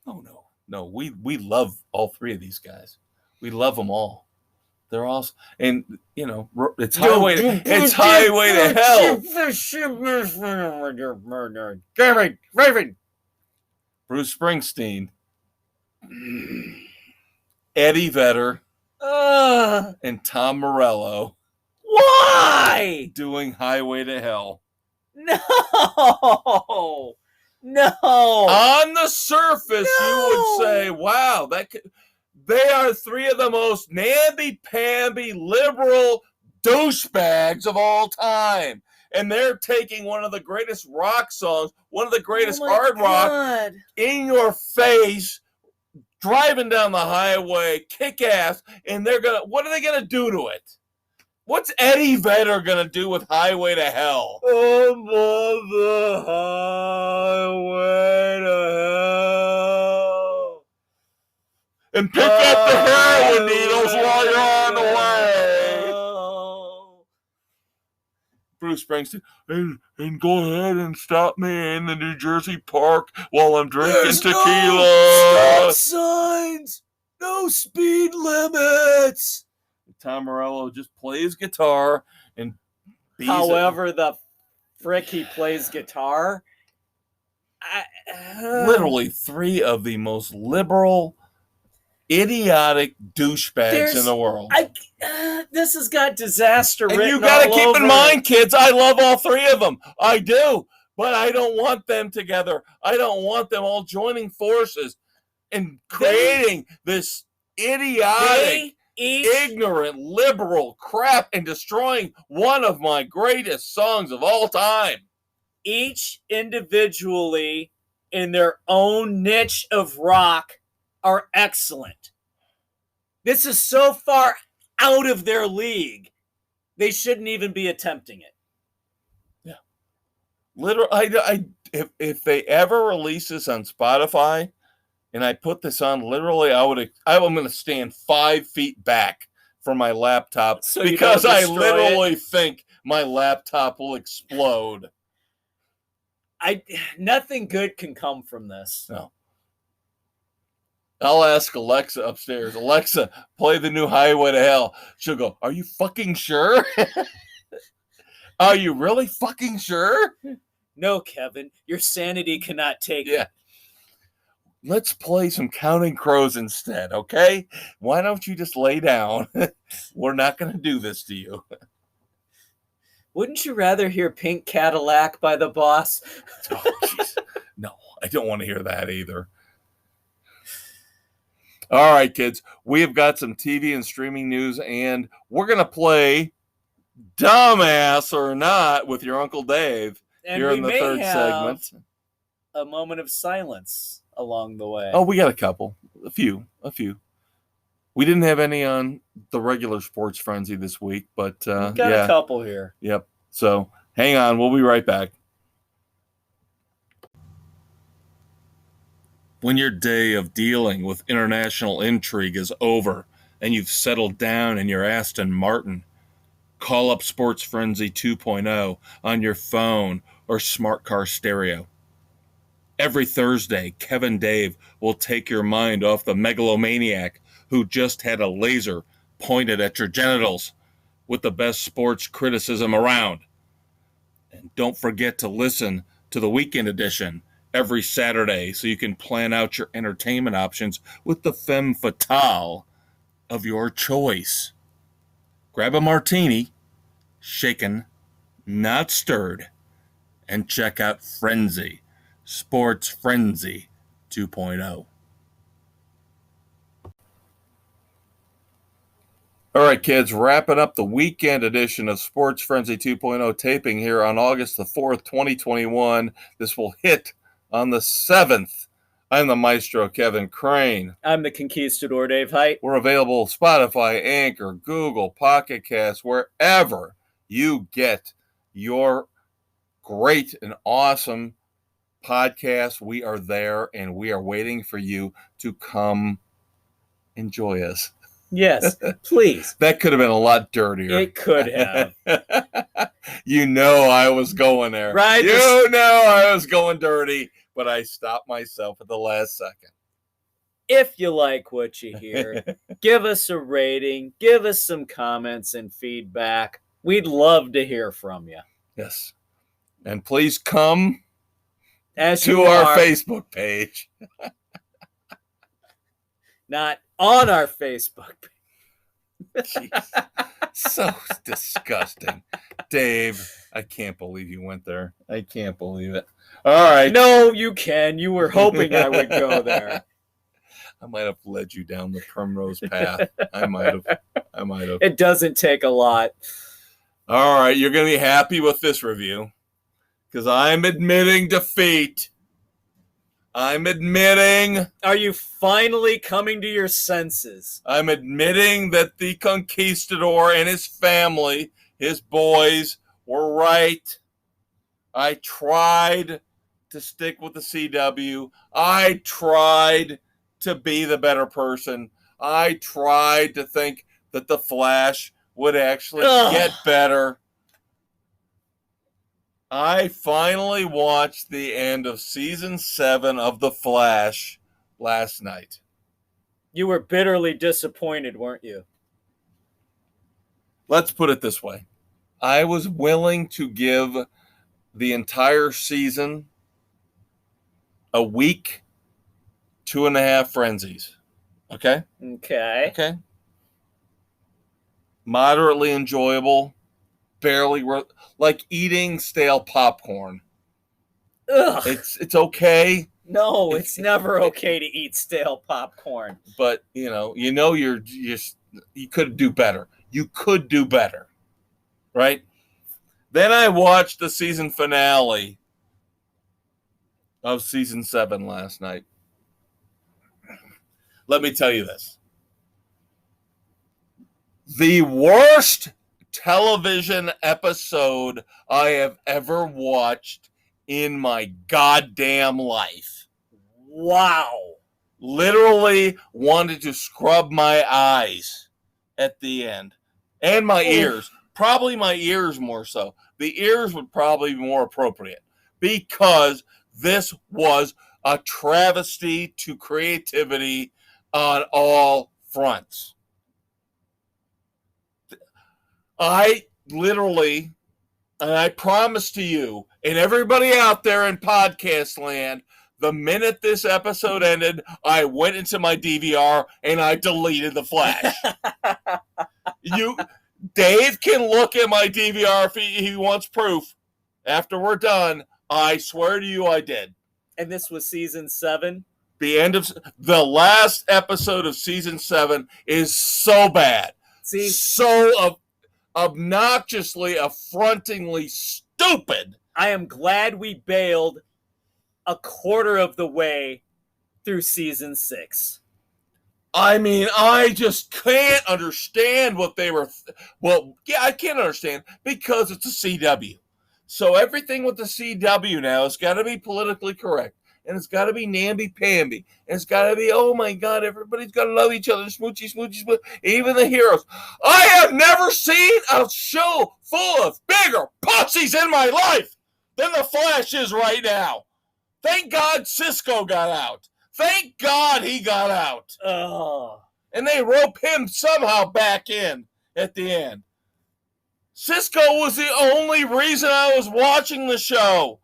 Oh, no. We love all three of these guys. We love them all. They're awesome. And, it's highway to hell. Bruce Springsteen, Eddie Vedder, and Tom Morello Why? doing Highway to Hell. No. On the surface, you would say, wow, they are three of the most namby-pamby liberal douchebags of all time. And they're taking one of the greatest rock songs, one of the greatest hard rock, in your face, driving down the highway, kick ass, and what are they gonna do to it? What's Eddie Vedder gonna do with Highway to Hell? I'm on the highway to hell. And pick up the heroin needles while you're on the way. Bruce Springsteen, and go ahead and stop me in the New Jersey park while I'm drinking tequila. No stop signs, no speed limits. Tom Morello just plays guitar and however the frick he plays guitar. Literally three of the most liberal, idiotic douchebags in the world. This has got disaster written all over. And you got to keep in mind, kids, I love all three of them. I do. But I don't want them together. I don't want them all joining forces and creating this idiotic, ignorant, liberal crap and destroying one of my greatest songs of all time. Each individually in their own niche of rock are excellent. This is so far out of their league, they shouldn't even be attempting it. Yeah. Literally, if they ever release this on Spotify and I put this on, literally, I'm going to stand 5 feet back from my laptop because I literally think my laptop will explode. Nothing good can come from this. No. I'll ask Alexa upstairs, Alexa, play the new Highway to Hell. She'll go, are you fucking sure? Are you really fucking sure? No, Kevin, your sanity cannot take it. Let's play some Counting Crows instead, okay? Why don't you just lay down? We're not going to do this to you. Wouldn't you rather hear Pink Cadillac by The Boss? Oh, jeez. No, I don't want to hear that either. All right, kids, we have got some TV and streaming news, and we're going to play Dumbass or Not with your Uncle Dave here in the third segment. A moment of silence along the way. Oh, we got a couple. A few. We didn't have any on the regular Sports Frenzy this week, but we got a couple here. Yep. So hang on. We'll be right back. When your day of dealing with international intrigue is over and you've settled down in your Aston Martin, call up Sports Frenzy 2.0 on your phone or smart car stereo. Every Thursday, Kevin Dave will take your mind off the megalomaniac who just had a laser pointed at your genitals with the best sports criticism around. And don't forget to listen to the Weekend Edition every Saturday so you can plan out your entertainment options with the femme fatale of your choice. Grab a martini, shaken, not stirred, and check out Frenzy, Sports Frenzy 2.0. All right, kids, wrapping up the weekend edition of Sports Frenzy 2.0 taping here on August the 4th, 2021. This will hit on the 7th. I'm the maestro, Kevin Crane. I'm the conquistador, Dave Height. We're available Spotify, Anchor, Google, Pocket Cast, wherever you get your great and awesome podcast. We are there, and we are waiting for you to come enjoy us. Yes, please. That could have been a lot dirtier. It could have. You know I was going there. Right. You know I was going dirty, but I stopped myself at the last second. If you like what you hear, give us a rating, give us some comments and feedback. We'd love to hear from you. Yes. And please come As to you our are, Facebook page. not on our Facebook page. Jeez. So disgusting. Dave, I can't believe you went there. I can't believe it. All right. No, you can. You were hoping I would go there. I might have led you down the primrose path. I might have. It doesn't take a lot. All right, you're going to be happy with this review because I'm admitting defeat. I'm admitting. Are you finally coming to your senses? I'm admitting that the conquistador and his family, his boys, were right. I tried to stick with the CW. I tried to be the better person. I tried to think that the Flash would actually get better. I finally watched the end of season 7 of The Flash last night. You were bitterly disappointed, weren't you? Let's put it this way. I was willing to give the entire season a week, 2.5 frenzies. Okay? Okay. Moderately enjoyable. Barely like eating stale popcorn. Ugh. It's okay. No, it's never okay to eat stale popcorn. But you could do better. You could do better. Right? Then I watched the season finale of season 7 last night. Let me tell you this. The worst television episode I have ever watched in my goddamn life. Wow. Literally wanted to scrub my eyes at the end. And my ears. Probably my ears more so. The ears would probably be more appropriate. Because this was a travesty to creativity on all fronts. I literally, and I promise to you, and everybody out there in podcast land, the minute this episode ended, I went into my DVR and I deleted The Flash. Dave can look at my DVR if he wants proof. After we're done, I swear to you I did. And this was season 7? The end of the last episode of season 7 is so bad. See, so obnoxiously, affrontingly stupid. I am glad we bailed a quarter of the way through season 6. I mean, I just can't understand what they were. I can't understand because it's a CW. So everything with the CW now has got to be politically correct. And it's got to be namby-pamby. And it's got to be, oh my God, everybody's got to love each other. Smoochy, smoochy, smoochy. Even the heroes. I have never seen a show full of bigger pussies in my life than The Flash is right now. Thank God Cisco got out. Thank God he got out. Oh. And they rope him somehow back in at the end. Cisco was the only reason I was watching the show.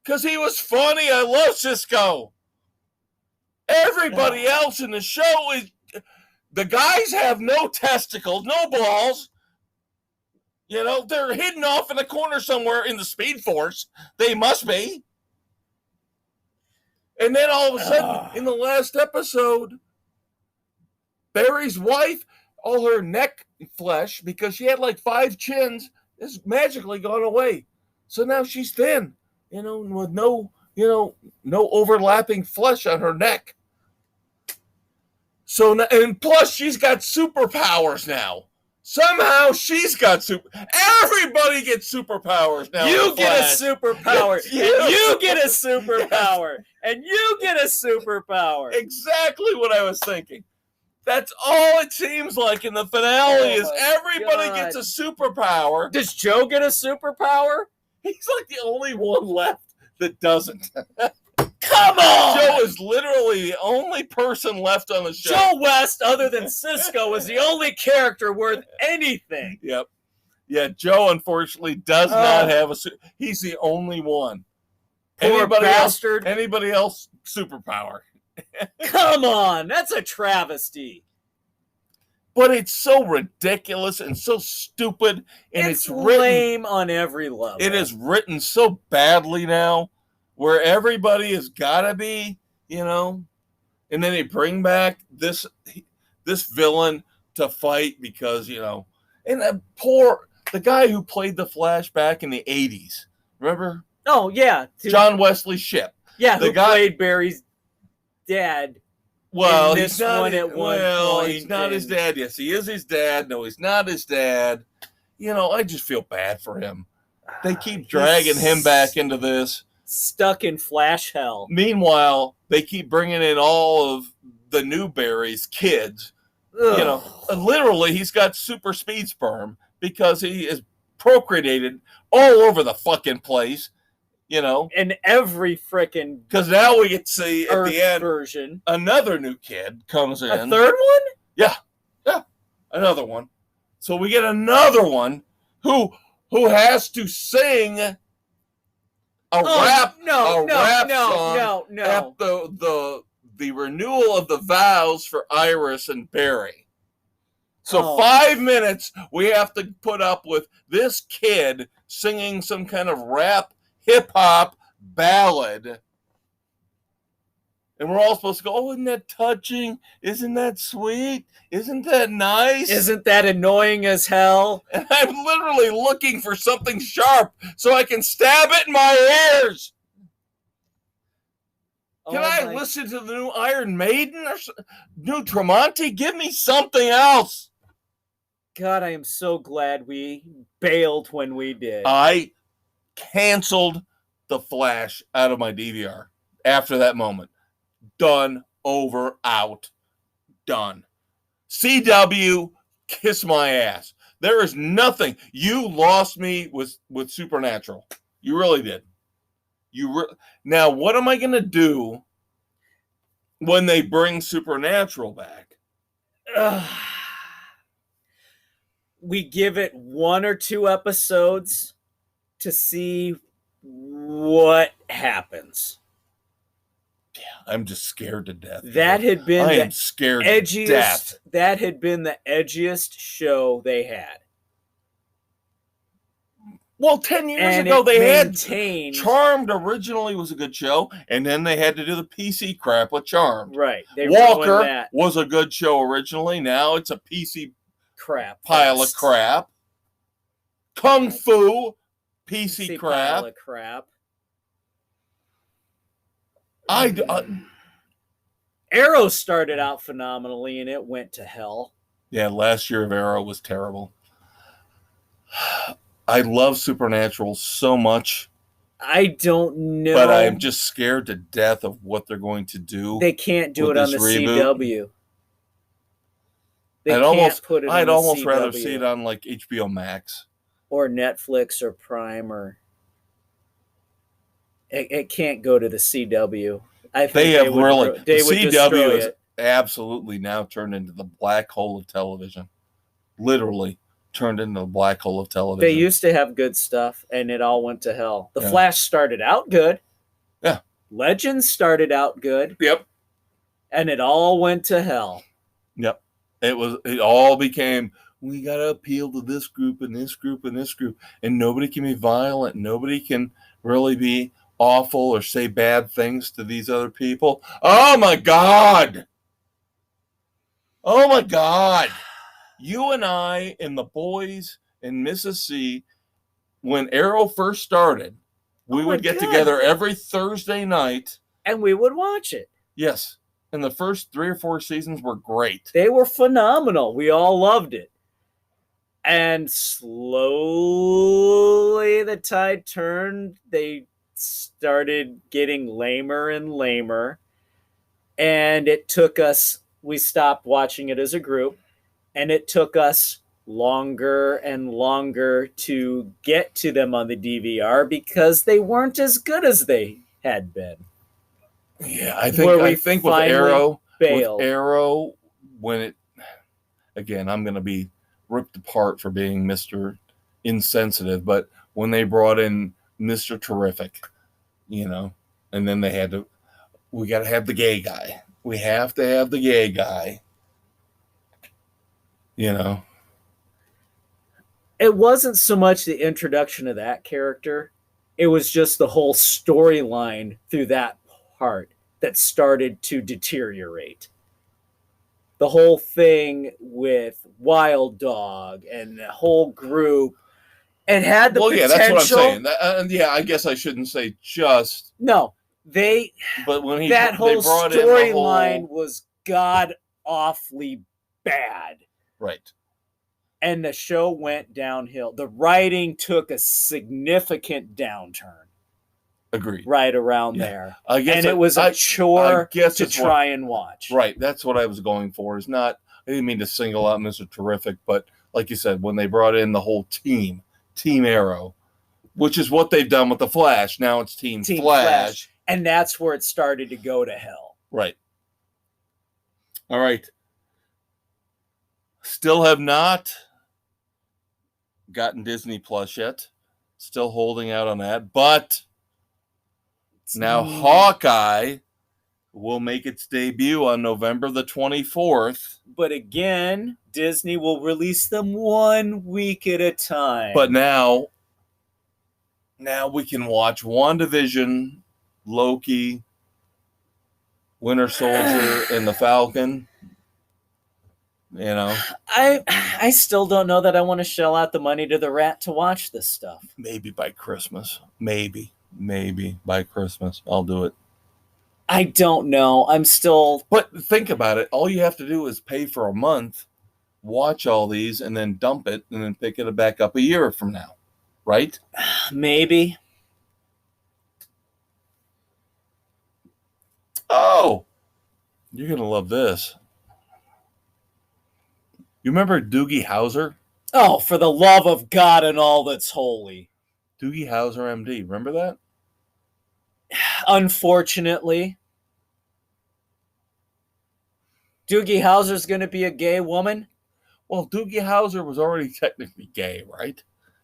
Because he was funny. I love Cisco. Everybody else in the show is... The guys have no testicles, no balls. You know, they're hidden off in a corner somewhere in the Speed Force. They must be. And then all of a sudden, in the last episode, Barry's wife, all her neck flesh, because she had like 5 chins, is magically gone away. So now she's thin. You know, with no overlapping flesh on her neck. So, and plus she's got superpowers now. Somehow she's got everybody gets superpowers now. You get a superpower. And you get a superpower. And you get a superpower. Exactly what I was thinking. That's all it seems like in the finale is my everybody God. gets a superpower. Does Joe get a superpower? He's like the only one left that doesn't. Come on! Joe is literally the only person left on the show. Joe West, other than Cisco, is the only character worth anything. Yep. Yeah, Joe unfortunately does not have a he's the only one. Poor bastard. Anybody else superpower. Come on, that's a travesty. But it's so ridiculous and so stupid, and it's lame on every level. It is written so badly now, where everybody has got to be, and then they bring back this villain to fight because and the guy who played the Flash back in the 80s, remember? Oh yeah, John Wesley Shipp. Yeah, who played Barry's dad. Well, he's not his dad. Yes, he is his dad. No, he's not his dad. I just feel bad for him. They keep dragging him back into this. Stuck in Flash hell. Meanwhile, they keep bringing in all of the new Barry's kids. Ugh. Literally, he's got super speed sperm because he is procreated all over the fucking place. In every freaking because now we get to see Earth at the end version another new kid comes in. A third one? Yeah, another one. So we get another one who has to sing a rap song at the renewal of the vows for Iris and Barry. So 5 minutes we have to put up with this kid singing some kind of rap hip-hop ballad, and we're all supposed to go, oh, isn't that touching? Isn't that sweet? Isn't that nice? Isn't that annoying as hell? And I'm literally looking for something sharp so I can stab it in my ears. Can I listen to the new Iron Maiden or new Tremonti? Give me something else. God, I am so glad we bailed when we did. I canceled the Flash out of my DVR after that moment. Done, over, out, done. CW, kiss my ass. There is nothing. You lost me with Supernatural. You really did. Now, what am I going to do when they bring Supernatural back? We give it 1 or 2 episodes to see what happens. Yeah, I'm just scared to death. That had been I am scared to death. That had been the edgiest show they had. Well, 10 years ago they had Charmed. Originally was a good show, and then they had to do the PC crap with Charmed. Right. Walker was a good show originally. Now it's a PC pile of crap. Kung Fu PC crap. Pile of crap. Arrow started out phenomenally, and it went to hell. Yeah, last year of Arrow was terrible. I love Supernatural so much. I don't know. But I'm just scared to death of what they're going to do. They can't do it on the CW. I'd almost rather see it on like HBO Max. Or Netflix or Prime or... It can't go to the CW. I think the CW is absolutely now turned into the black hole of television. Literally turned into the black hole of television. They used to have good stuff, and it all went to hell. The Flash started out good. Yeah. Legends started out good. Yep. And it all went to hell. Yep. It all became, we got to appeal to this group and this group and this group, and nobody can be violent. Nobody can really be awful or say bad things to these other people. Oh my God. Oh my God. You and I and the boys and Mrs. C, when Arrow first started, we would get together every Thursday night. And we would watch it. Yes. And the first 3 or 4 seasons were great. They were phenomenal. We all loved it. And slowly the tide turned. They started getting lamer and lamer. And it took us we stopped watching it as a group, and it took us longer and longer to get to them on the DVR because they weren't as good as they had been. Yeah, I Where we think with finally bailed. Arrow, when it again, I'm going to be ripped apart for being Mr. Insensitive, but when they brought in Mr. Terrific, and then they had to, we got to have the gay guy. We have to have the gay guy. It wasn't so much the introduction of that character. It was just the whole storyline through that part that started to deteriorate. The whole thing with Wild Dog and the whole group, it had the potential. Yeah, that's what I'm saying. I guess I shouldn't say just. No, But when that whole storyline was god awfully bad. Right. And the show went downhill. The writing took a significant downturn. Agreed. Right around there. It was a chore to try and watch. Right. That's what I was going for. I didn't mean to single out Mr. Terrific, but like you said, when they brought in the whole Team Arrow, which is what they've done with the Flash. Now it's Team Flash. And that's where it started to go to hell. Right. All right. Still have not gotten Disney Plus yet. Still holding out on that, but now Hawkeye will make its debut on November the 24th. But again, Disney will release them 1 week at a time. But now we can watch WandaVision, Loki, Winter Soldier, and the Falcon. I still don't know that I want to shell out the money to the rat to watch this stuff. Maybe by Christmas. Maybe by Christmas I'll do it. I don't know. But think about it. All you have to do is pay for a month, watch all these, and then dump it, and then pick it back up a year from now. Right? Maybe. Oh! You're going to love this. You remember Doogie Howser? Oh, for the love of God and all that's holy. Doogie Howser, MD. Remember that? Unfortunately. Doogie Howser's going to be a gay woman? Well, Doogie Howser was already technically gay, right?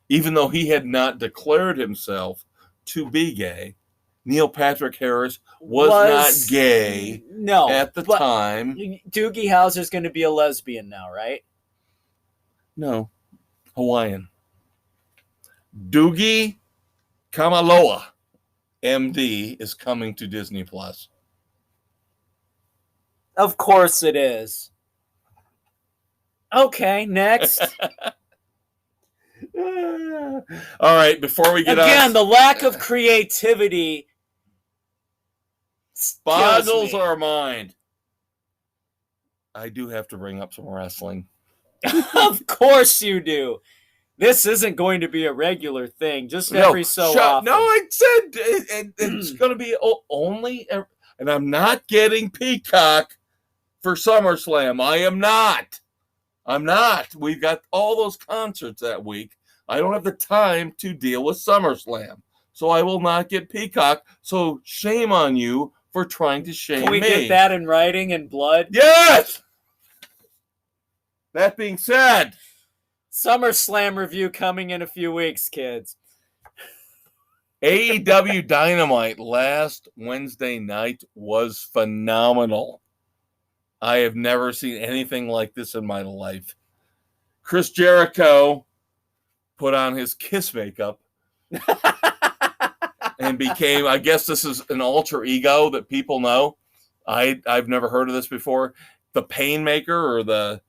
Even though he had not declared himself to be gay. Neil Patrick Harris was not gay at the time. Doogie Howser's going to be a lesbian now, right? No. Hawaiian. Doogie Kamaloa, MD, is coming to Disney Plus. Of course it is. Okay, next. All right, before we get again, the lack of creativity boggles our mind. I do have to bring up some wrestling. Of course you do. This isn't going to be a regular thing, just every so often. No, I said it's going to be only, and I'm not getting Peacock for SummerSlam. I'm not. We've got all those concerts that week. I don't have the time to deal with SummerSlam. So I will not get Peacock. So shame on you for trying to shame me. Can we get that in writing in blood? Yes! That being said, SummerSlam review coming in a few weeks, kids. AEW Dynamite last Wednesday night was phenomenal. I have never seen anything like this in my life. Chris Jericho put on his Kiss makeup and became, I guess this is an alter ego that people know. I've never heard of this before. The Painmaker or the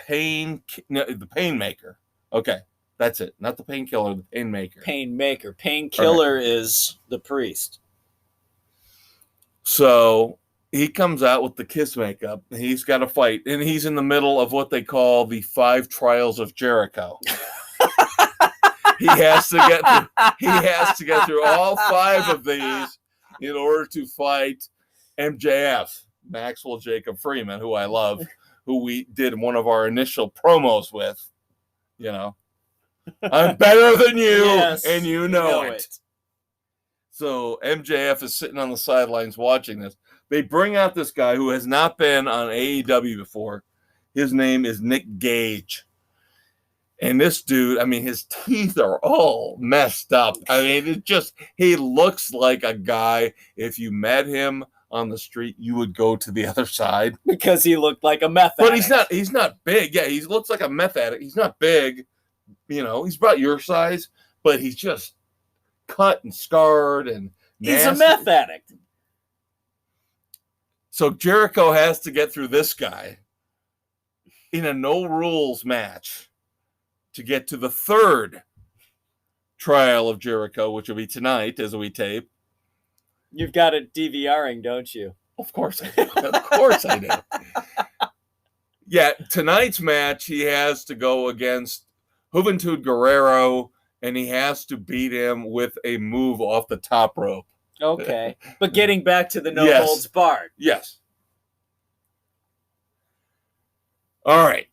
Painmaker. Okay, that's it. Not the Painkiller, the Painmaker. Painmaker. Painkiller is the priest. So he comes out with the Kiss makeup. He's got a fight, and he's in the middle of what they call the 5 trials of Jericho. He has to get through all 5 of these in order to fight MJF. Maxwell Jacob Freeman, who I love, who we did one of our initial promos with. You know, I'm better than you, Yes, and you know it. So MJF is sitting on the sidelines watching this. They bring out this guy who has not been on AEW before. His name is Nick Gage. And this dude, I mean, his teeth are all messed up. I mean, he looks like a guy, if you met him on the street, you would go to the other side. Because he looked like a meth addict. But he's not big. Yeah, he looks like a meth addict. He's not big. You know, he's about your size, but he's just cut and scarred and nasty. He's a meth addict. So Jericho has to get through this guy in a no rules match to get to the third trial of Jericho, which will be tonight as we tape. You've got it DVRing, don't you? Of course I do. Of course I do. Yeah, tonight's match, he has to go against Juventud Guerrero, and he has to beat him with a move off the top rope. Okay. But getting back to the no Yes. holds barred. Yes. All right.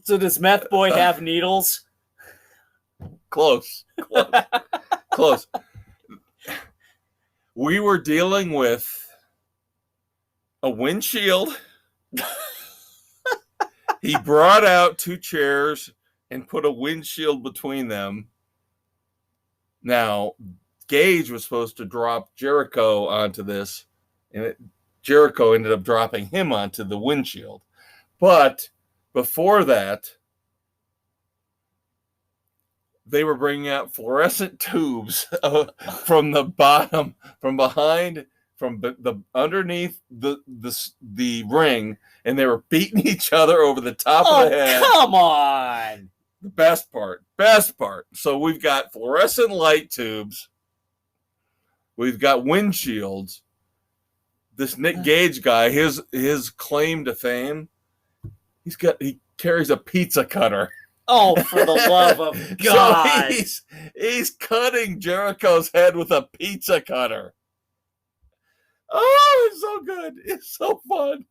So does Meth Boy have needles? Close. Close. We were dealing with a windshield. He brought out 2 chairs and put a windshield between them. Now, Gage was supposed to drop Jericho onto this, and Jericho ended up dropping him onto the windshield. But before that, they were bringing out fluorescent tubes from the bottom, from behind, from the underneath the ring, and they were beating each other over the top of the head. Come on! The best part. So we've got fluorescent light tubes. We've got windshields. This Nick Gage guy, his claim to fame, he carries a pizza cutter. Oh, for the love of God! So he's cutting Jericho's head with a pizza cutter. Oh, it's so good. It's so fun.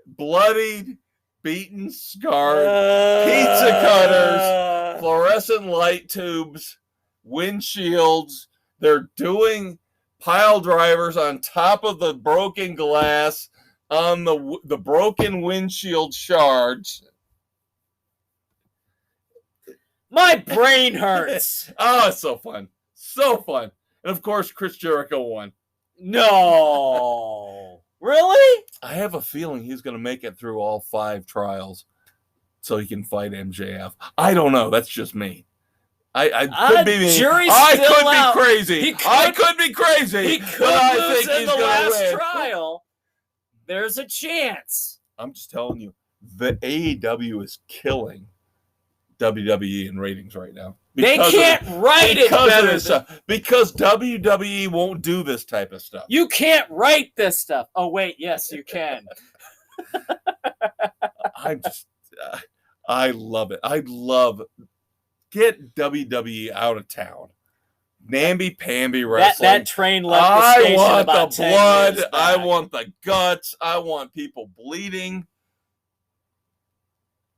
Bloodied, beaten, scarred, pizza cutters, fluorescent light tubes, windshields. They're doing pile drivers on top of the broken glass on the broken windshield shards. My brain hurts. Oh, it's so fun. So fun. And of course, Chris Jericho won. No. Really? I have a feeling he's going to make it through all 5 trials so he can fight MJF. I don't know. That's just me. I could be me. I could be crazy. I could be crazy. He could lose in the last trial. There's a chance. I'm just telling you, the AEW is killing WWE in ratings right now. They can't write it better. Because WWE won't do this type of stuff. You can't write this stuff. Oh, wait. Yes, you can. I love it. Get WWE out of town. Namby-pamby wrestling. That train left the station want about the 10 blood. years back. I want the guts. I want people bleeding.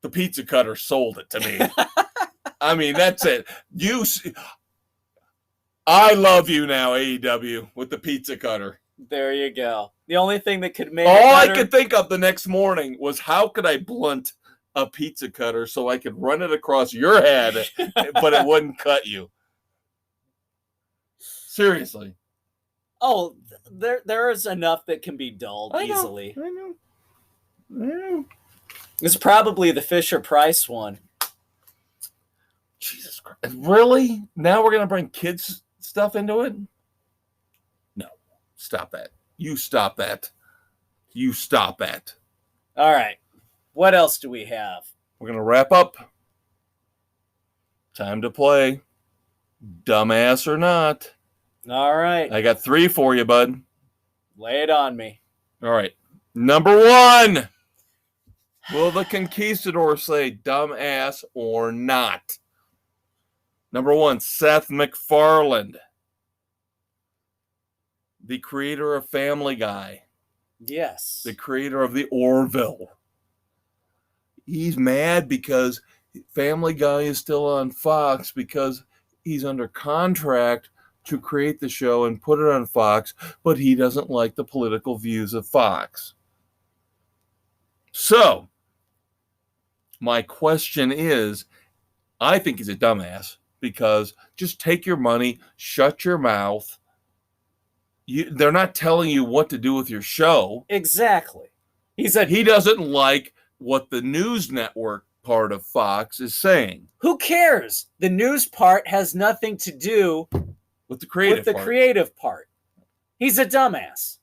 The pizza cutter sold it to me. I mean, that's it. I love you now, AEW, with the pizza cutter. There you go. The only thing that could make all it better, I could think of the next morning was how could I blunt a pizza cutter so I could run it across your head, but it wouldn't cut you. Seriously. Oh, there is enough that can be dulled easily. I know. It's probably the Fisher-Price one. Jesus Christ. Really? Now we're going to bring kids stuff into it? No. Stop that. You stop that. All right. What else do we have? We're going to wrap up. Time to play. Dumbass or not. All right. I got 3 for you, bud. Lay it on me. All right. Number 1. Will the Conquistador say dumbass or not? Number 1, Seth MacFarlane. the creator of Family Guy, Yes. the creator of the Orville. He's mad because Family Guy is still on Fox because he's under contract to create the show and put it on Fox, but he doesn't like the political views of Fox. So, my question is, I think he's a dumbass because just take your money, shut your mouth. They're not telling you what to do with your show. Exactly. He doesn't like what the news network part of Fox is saying. Who cares? The news part has nothing to do with the creative part. He's a dumbass.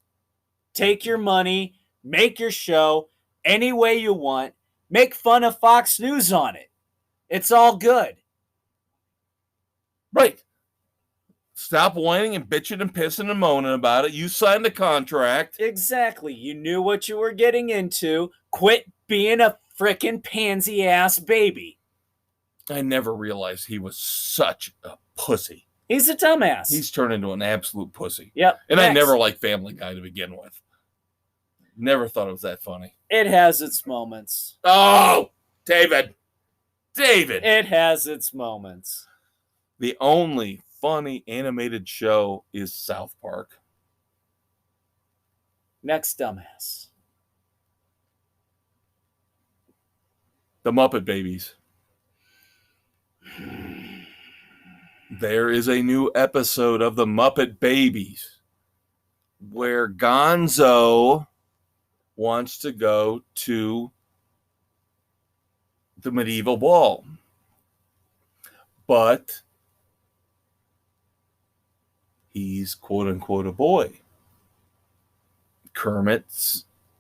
Take your money, make your show any way you want, make fun of Fox News on it. It's all good. Right. Stop whining and bitching and pissing and moaning about it. You signed a contract. Exactly. You knew what you were getting into. Quit being a frickin' pansy-ass baby. I never realized he was such a pussy. He's a dumbass. He's turned into an absolute pussy. Yep. And I never liked Family Guy to begin with. Never thought it was that funny. It has its moments. Oh, David. It has its moments. The only funny animated show is South Park. Next dumbass. The Muppet Babies. There is a new episode of The Muppet Babies where Gonzo wants to go to the medieval ball. But he's quote unquote a boy. Kermit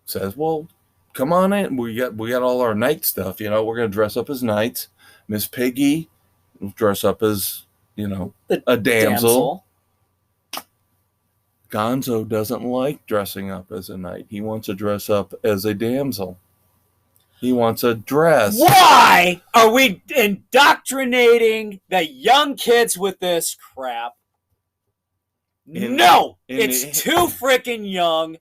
says, well, come on in. We got all our knight stuff. We're going to dress up as knights. Miss Piggy will dress up as, a damsel. Gonzo doesn't like dressing up as a knight. He wants to dress up as a damsel. He wants a dress. Why are we indoctrinating the young kids with this crap? It's too freaking young.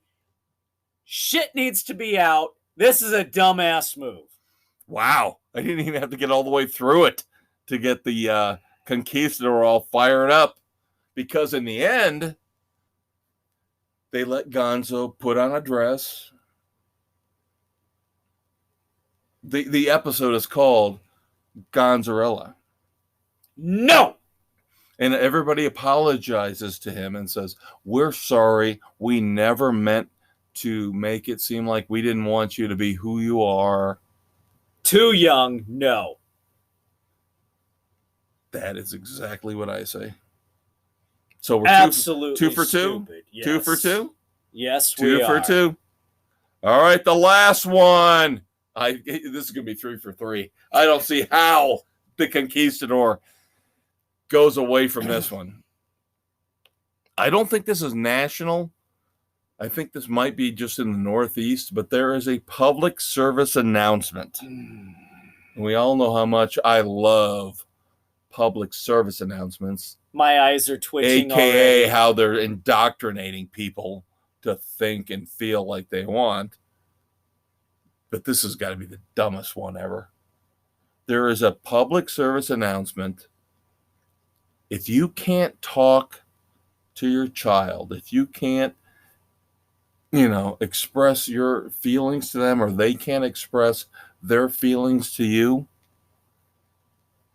Shit needs to be out. This is a dumbass move. Wow. I didn't even have to get all the way through it to get the conquistador all fired up. Because in the end, they let Gonzo put on a dress. The episode is called Gonzarella. No! And everybody apologizes to him and says, we're sorry. We never meant to make it seem like we didn't want you to be who you are. Too young, no. That is exactly what I say. So we're absolutely two for two? Stupid. Yes. 2 for 2? Yes, we are. 2 for 2. All right, the last one. This is going to be 3 for 3. I don't see how the conquistador goes away from this one. I don't think this is national. I think this might be just in the Northeast, but there is a public service announcement. And we all know how much I love public service announcements. My eyes are twitching AKA already. how they're indoctrinating people to think and feel like they want. But this has got to be the dumbest one ever. There is a public service announcement. If you can't talk to your child, if you can't, express your feelings to them, or they can't express their feelings to you,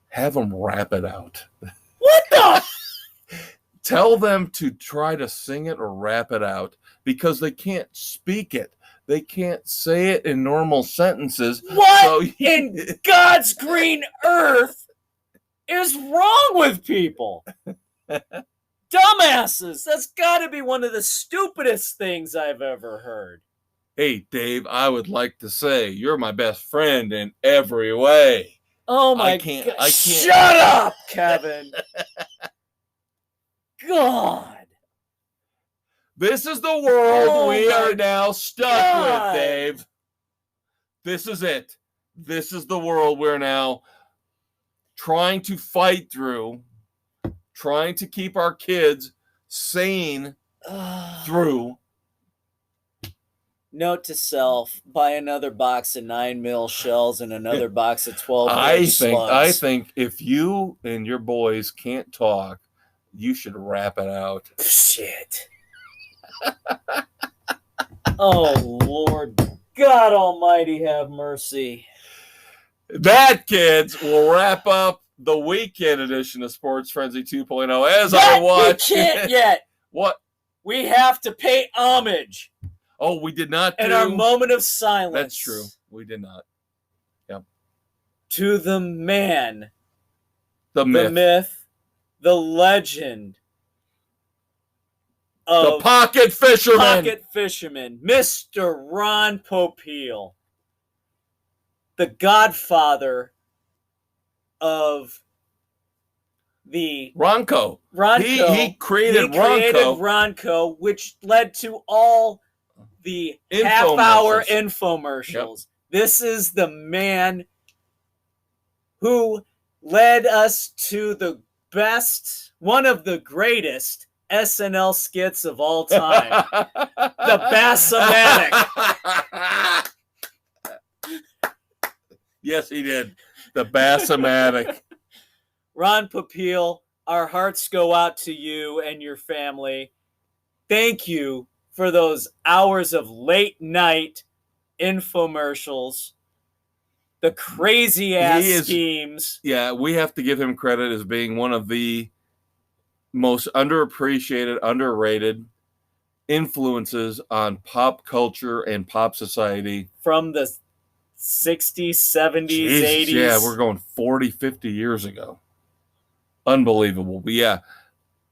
have them rap it out. What the? Tell them to try to sing it or rap it out because they can't speak it. They can't say it in normal sentences. What in God's green earth is wrong with people? Dumbasses. That's got to be one of the stupidest things I've ever heard. Hey, Dave, I would like to say you're my best friend in every way. Oh my God. I can't. Shut up, Kevin. God. This is the world we are now stuck with, Dave. This is it. This is the world we're now trying to fight through, trying to keep our kids sane through. Note to self: buy another box of 9mm shells and another box of 12 I gauge slugs. think if you and your boys can't talk, you should wrap it out. Shit. Oh, Lord God Almighty, have mercy. That, kids, will wrap up the weekend edition of Sports Frenzy 2.0. As I watch, You can't yet. What? We have to pay homage. Oh, we did not do. In our moment of silence. That's true. We did not. Yep. To the man, the myth, the legend, of the pocket fisherman, Mr. Ron Popeil, the godfather of the Ronco. He created Ronco, which led to all the half-hour infomercials. Yep. This is the man who led us to the best, one of the greatest SNL skits of all time. The Bassomatic. Yes, he did. The Bassomatic. Ron Popeil, our hearts go out to you and your family. Thank you for those hours of late night infomercials, the crazy ass schemes. Yeah, we have to give him credit as being one of the most underappreciated, underrated influences on pop culture and pop society. From the 60s, 70s, Jesus, 80s. Yeah, we're going 40, 50 years ago. Unbelievable. But yeah,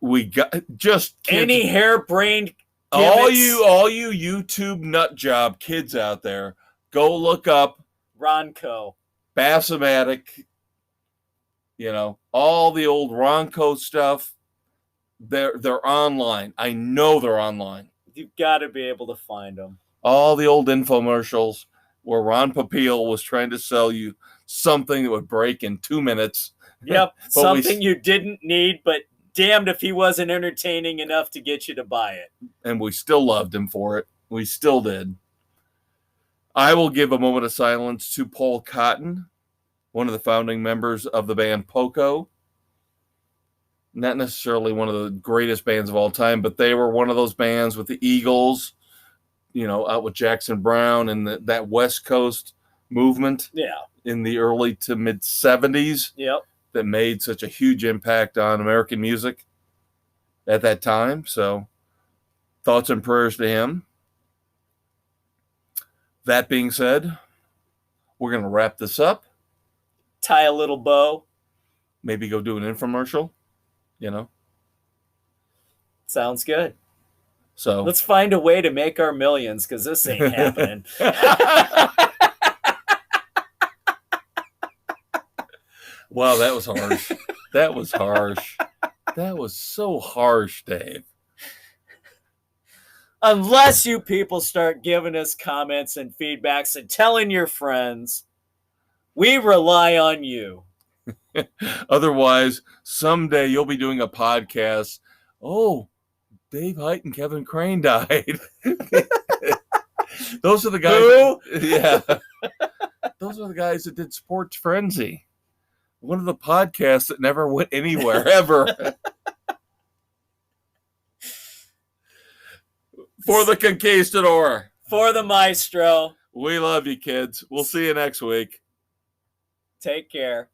we got just any harebrained all you YouTube nut job kids out there, go look up Ronco, Bassomatic, all the old Ronco stuff. They're online. I know they're online. You've got to be able to find them. All the old infomercials where Ron Popeil was trying to sell you something that would break in 2 minutes. Yep, something you didn't need, but damned if he wasn't entertaining enough to get you to buy it. And we still loved him for it. We still did. I will give a moment of silence to Paul Cotton, one of the founding members of the band Poco. Not necessarily one of the greatest bands of all time, but they were one of those bands with the Eagles, out with Jackson Browne and that West Coast movement. Yeah. In the early to mid 70s. Yep. That made such a huge impact on American music at that time. So thoughts and prayers to him. That being said, we're going to wrap this up. Tie a little bow. Maybe go do an infomercial, Sounds good. So let's find a way to make our millions, because this ain't happening. Wow, that was harsh. That was harsh. That was so harsh, Dave. Unless you people start giving us comments and feedbacks and telling your friends, we rely on you. Otherwise, someday you'll be doing a podcast. Oh, Dave Height and Kevin Crane died. Those are the guys. Who? Yeah. Those are the guys that did Sports Frenzy. One of the podcasts that never went anywhere, ever. For the Conquistador. For the Maestro. We love you, kids. We'll see you next week. Take care.